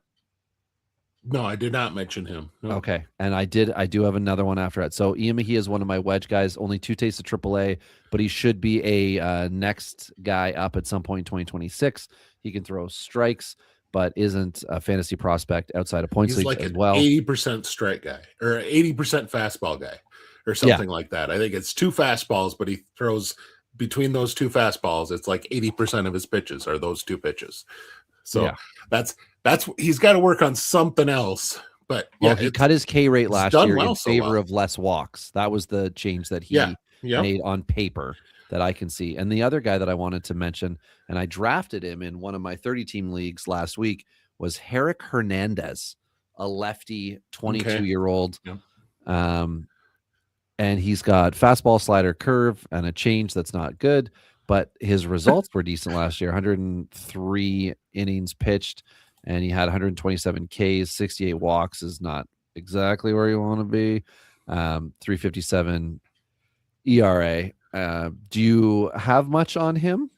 No, I did not mention him. No. Okay. And I do have another one after that. So Ian Mejia is one of my Wedge guys, only 2 tastes of AAA, but he should be a next guy up at some point in 2026. He can throw strikes, but isn't a fantasy prospect outside of points league as well. 80% strike guy or 80% fastball guy or something like that. I think it's 2 fastballs, but he throws between those 2 fastballs. It's like 80% of his pitches are those 2 pitches. So that's he's got to work on something else. But he cut his K rate last year in favor of less walks. That was the change that he made on paper that I can see. And the other guy that I wanted to mention, and I drafted him in one of my 30-team leagues last week, was Herrick Hernandez, a lefty 22-year-old. And he's got fastball, slider, curve, and a change that's not good. But his results were decent last year. 103 innings pitched, and he had 127 Ks, 68 walks is not exactly where you want to be. 3.57 ERA. Do you have much on him?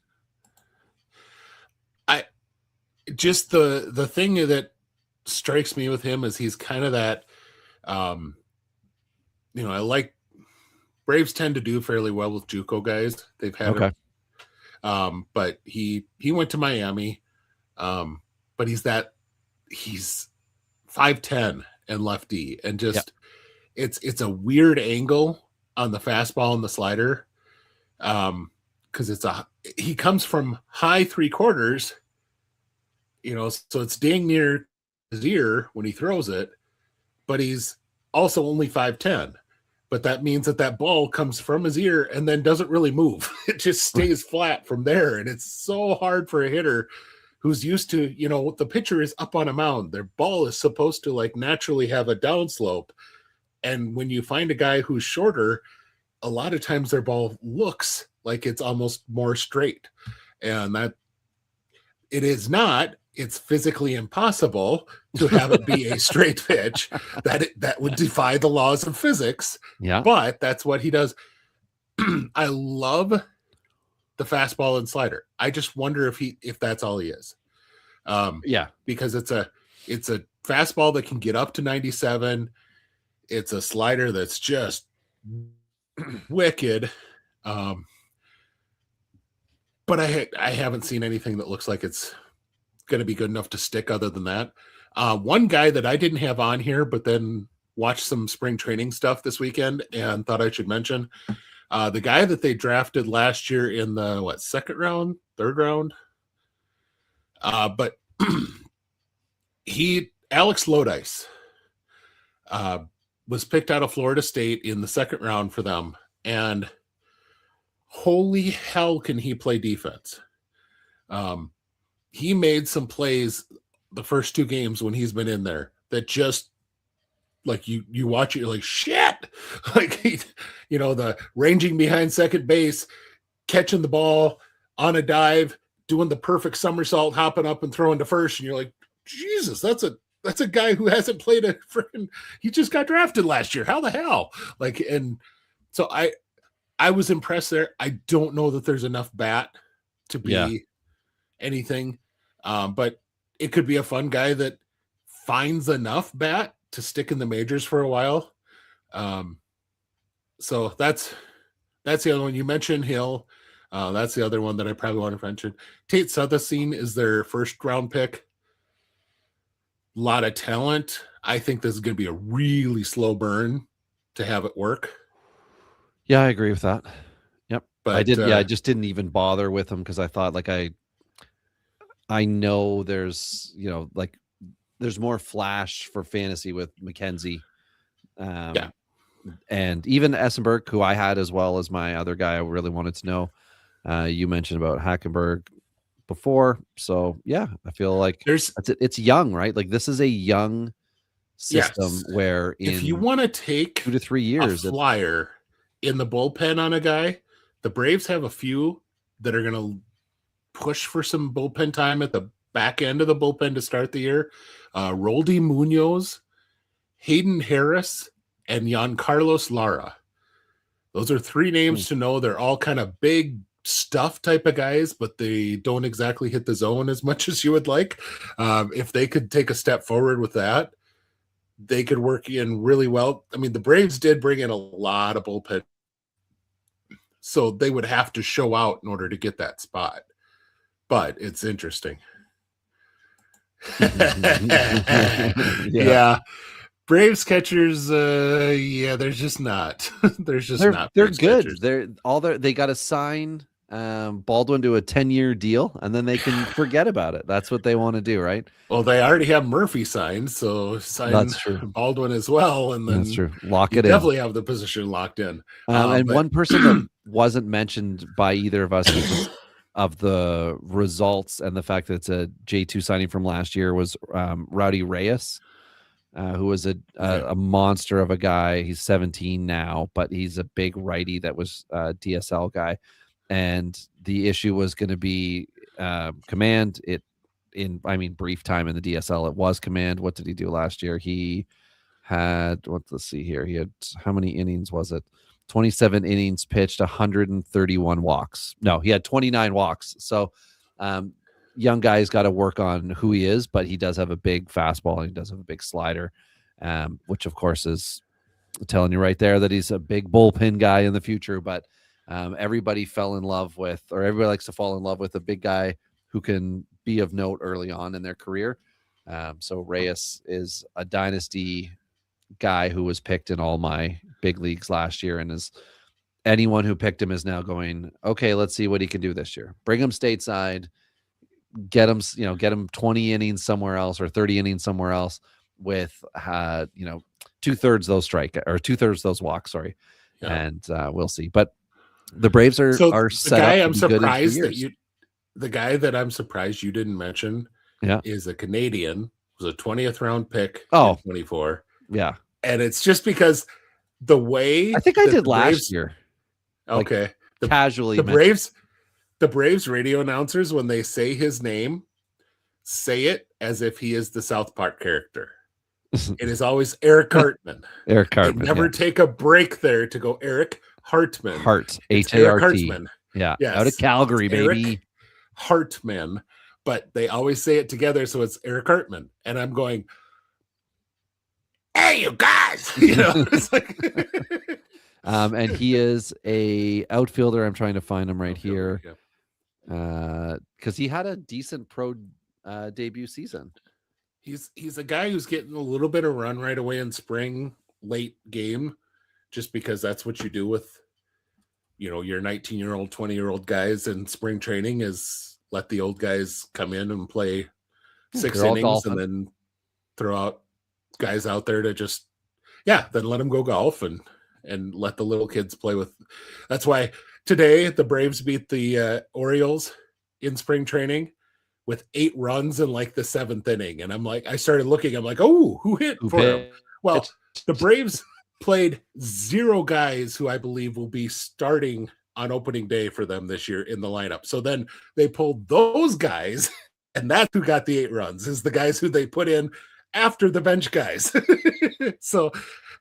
Just the thing that strikes me with him is he's kind of that, I like Braves tend to do fairly well with JUCO guys. They've had him. But he went to Miami. But he's 5'10" and lefty, and just it's a weird angle on the fastball and the slider. Because he comes from high 3/4, so it's dang near his ear when he throws it, but he's also only 5'10". But that means that ball comes from his ear and then doesn't really move. It just stays flat from there. And it's so hard for a hitter who's used to, the pitcher is up on a mound. Their ball is supposed to naturally have a downslope. And when you find a guy who's shorter, a lot of times their ball looks like it's almost more straight. And that it is not. It's physically impossible to have it be a straight pitch. That would defy the laws of physics. Yeah. But that's what he does. I love the fastball and slider. I just wonder if that's all he is. Because it's a fastball that can get up to 97. It's a slider that's just wicked. But I haven't seen anything that looks like it's going to be good enough to stick other than that. One guy that I didn't have on here, but then watched some spring training stuff this weekend and thought I should mention, the guy that they drafted last year in the second round, third round. But Alex Lodice, was picked out of Florida State in the second round for them. And holy hell, can he play defense? He made some plays the first two games when he's been in there that just like you watch it, you're like, shit, like, the ranging behind second base, catching the ball on a dive, doing the perfect somersault, hopping up and throwing to first. And you're like, Jesus, that's a guy who hasn't played he just got drafted last year. How the hell? And so I was impressed there. I don't know that there's enough bat to be anything. But it could be a fun guy that finds enough bat to stick in the majors for a while. So that's the other one. You mentioned Hill. That's the other one that I probably want to mention. Tate Suthasine is their first round pick. A lot of talent. I think this is going to be a really slow burn to have it work. Yeah, I agree with that. Yep. But I did. I just didn't even bother with him because I thought I know there's, there's more flash for fantasy with McKenzie. And even Essenberg, who I had as well as my other guy I really wanted to know. You mentioned about Hackenberg before. So, yeah, I feel like it's young, right? Like this is a young system where if you want to take 2 to 3 years, a flyer in the bullpen on a guy, the Braves have a few that are going to push for some bullpen time at the back end of the bullpen to start the year. Roldy Munoz, Hayden Harris, and Giancarlos Lara. Those are three names to know. They're all kind of big stuff type of guys, but they don't exactly hit the zone as much as you would like. If they could take a step forward with that, they could work in really well. I mean, the Braves did bring in a lot of bullpen, so they would have to show out in order to get that spot. But it's interesting. Yeah. Braves catchers, there's just not. There's just not. They're Braves good. Catchers. They got to sign Baldwin to a 10-year deal, and then they can forget about it. That's what they want to do, right? Well, they already have Murphy signed, so sign That's true. Baldwin as well, and then that's true. Lock it in. Definitely have the position locked in. And one person that wasn't mentioned by either of us because of the results and the fact that it's a J2 signing from last year was Rowdy Reyes. Who was a monster of a guy. He's 17 now, but he's a big righty that was a DSL guy. And the issue was going to be command. Brief time in the DSL, it was command. What did he do last year? He had, let's see here. He had, how many innings was it? 27 innings pitched, 131 walks. No, he had 29 walks. So, young guy's got to work on who he is, but he does have a big fastball and he does have a big slider, which of course is telling you right there that he's a big bullpen guy in the future. But everybody fell in love with, or everybody likes to fall in love with a big guy who can be of note early on in their career. So Reyes is a dynasty guy who was picked in all my big leagues last year, and is anyone who picked him is now going, okay, let's see what he can do this year. Bring him stateside. Get him 20 innings somewhere else or 30 innings somewhere else with 2/3 those those walks. Sorry. Yeah. And we'll see. But the Braves are set up to be good in 2 years. The guy that I'm surprised you didn't mention is a Canadian, was a 20th round pick in 24. Yeah. And it's just because the way I think I did last year. Okay. Casually the Braves radio announcers, when they say his name, say it as if he is the South Park character. It is always Eric Cartman. Eric Cartman. They never take a break there to go, Eric, Hartman. Hart, It's Eric H-A-R-T. Hartman. Yeah, Yes. out of Calgary, It's Eric baby. Hartman, but they always say it together, so it's Eric Hartman. And I'm going, hey, you guys! You know, it's like. And he is a outfielder. I'm trying to find him right here. Because he had a decent pro debut season. He's a guy who's getting a little bit of run right away in spring, late game, just because that's what you do with, you know, your 19-year-old, 20-year-old guys in spring training is let the old guys come in and play 6 innings and then throw out guys out there to just, then let them go golf and let the little kids play with. That's why today the Braves beat the Orioles in spring training with 8 runs in like the 7th inning. And I'm like, I started looking, I'm like, oh, who hit for him? Well, the Braves played 0 guys who I believe will be starting on opening day for them this year in the lineup. So then they pulled those guys, and that's who got the 8 runs, is the guys who they put in after the bench guys. So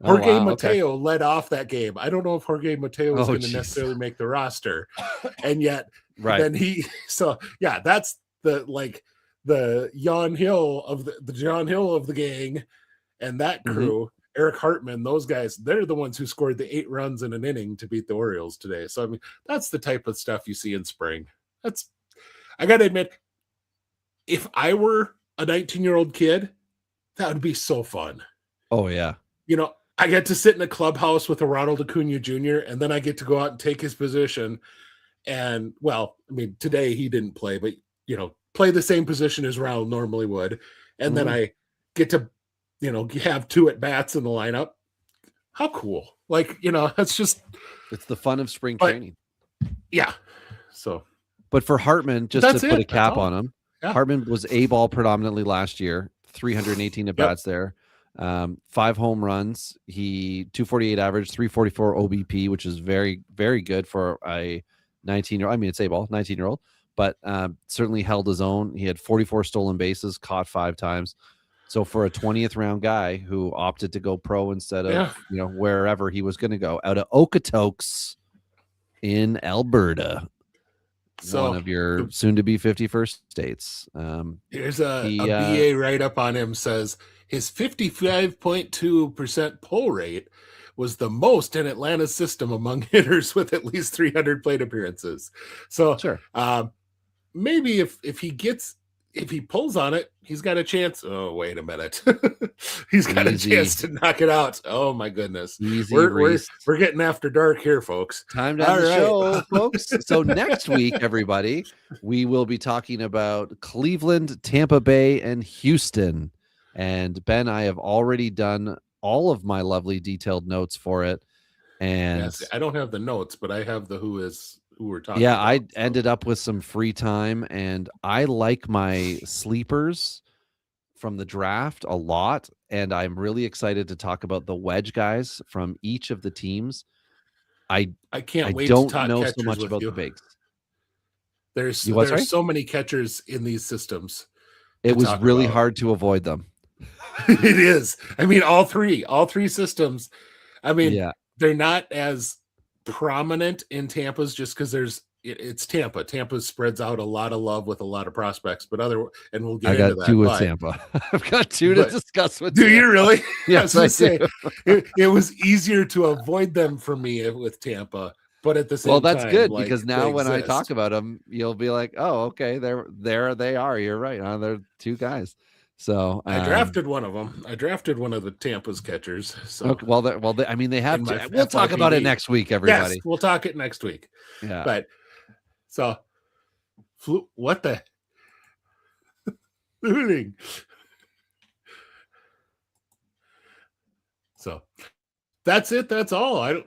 Jorge Mateo led off that game. I don't know if Jorge Mateo was going to necessarily make the roster. And yet then that's the Jan Hill of the John Hill of the gang and that crew. Eric Hartman, those guys, they're the ones who scored the 8 runs in an inning to beat the Orioles today. So I mean, that's the type of stuff you see in spring. I gotta admit, if I were a 19-year-old kid, that would be so fun. Oh yeah. You know, I get to sit in a clubhouse with a Ronald Acuna Jr., and then I get to go out and take his position. And, well, I mean, today he didn't play, but, you know, play the same position as Raul normally would. And then I get to, you know, have 2 at-bats in the lineup. How cool. Like, you know, it's the fun of spring training. Yeah. So. But for Hartman, just to put a cap on him, Hartman was A-ball predominantly last year, 318 at-bats there. 5 home runs. He 248 average, 344 OBP, which is very, very good for a 19-year-old. I mean, it's A-ball, 19-year-old, but certainly held his own. He had 44 stolen bases, caught 5 times. So for a 20th round guy who opted to go pro instead of you know, wherever he was going to go, out of Okotoks in Alberta, one of your soon-to-be 51st states. Here's a BA write-up on him, says his 55.2% pull rate was the most in Atlanta's system among hitters with at least 300 plate appearances. So maybe if he pulls on it, he's got a chance. Oh, wait a minute. He's got a chance to knock it out. Oh my goodness. We're getting after dark here, folks. Time to end the show, folks. So next week, everybody, we will be talking about Cleveland, Tampa Bay, and Houston. And Ben, I have already done all of my lovely detailed notes for it. And I don't have the notes, but I have the who we're talking about. I ended up with some free time, and I like my sleepers from the draft a lot. And I'm really excited to talk about the wedge guys from each of the teams. I can't wait to talk know catchers so much with about you. the bigs. There's so many catchers in these systems. It was really hard to avoid them. It is. I mean, all three systems. I mean, they're not as prominent in Tampa's just because it's Tampa. Tampa spreads out a lot of love with a lot of prospects, but and we'll get into that. I got 2 with Tampa. I've got 2 to discuss with. Do you really? Yes, I say it was easier to avoid them for me with Tampa, but at the same time, that's good because now when I talk about them, you'll be like, oh, okay, there they are. You're right. They're 2 guys. So I drafted one of them. I drafted one of the Tampa's catchers. So okay, I mean, they have. We'll talk about it next week, everybody. Yes, we'll talk it next week. Yeah. But so, what the? So that's it. That's all.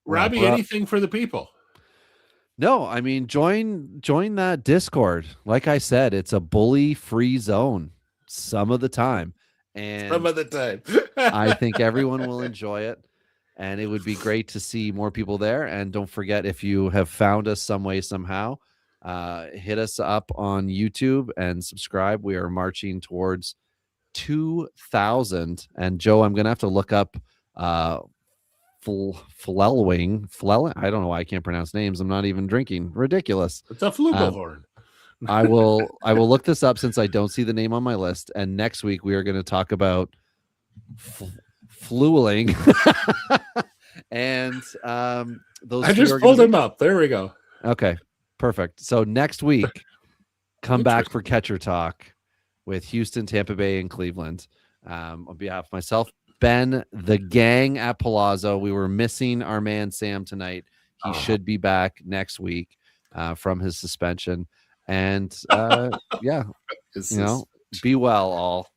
Robbie, anything for the people? No, I mean, join that Discord. Like I said, it's a bully-free zone some of the time. And some of the time. I think everyone will enjoy it. And it would be great to see more people there. And don't forget, if you have found us some way, somehow, hit us up on YouTube and subscribe. We are marching towards 2,000. And Joe, I'm going to have to look up Flelling. I don't know why I can't pronounce names. I'm not even drinking. Ridiculous. It's a flugelhorn. I will look this up since I don't see the name on my list. And next week we are going to talk about flueling. And those I just pulled him up. There we go. Okay, perfect. So next week, come back for Catcher Talk with Houston, Tampa Bay, and Cleveland. On behalf of myself, Ben, the gang at Pallazzo. We were missing our man Sam tonight. He should be back next week from his suspension. And yeah, be well all.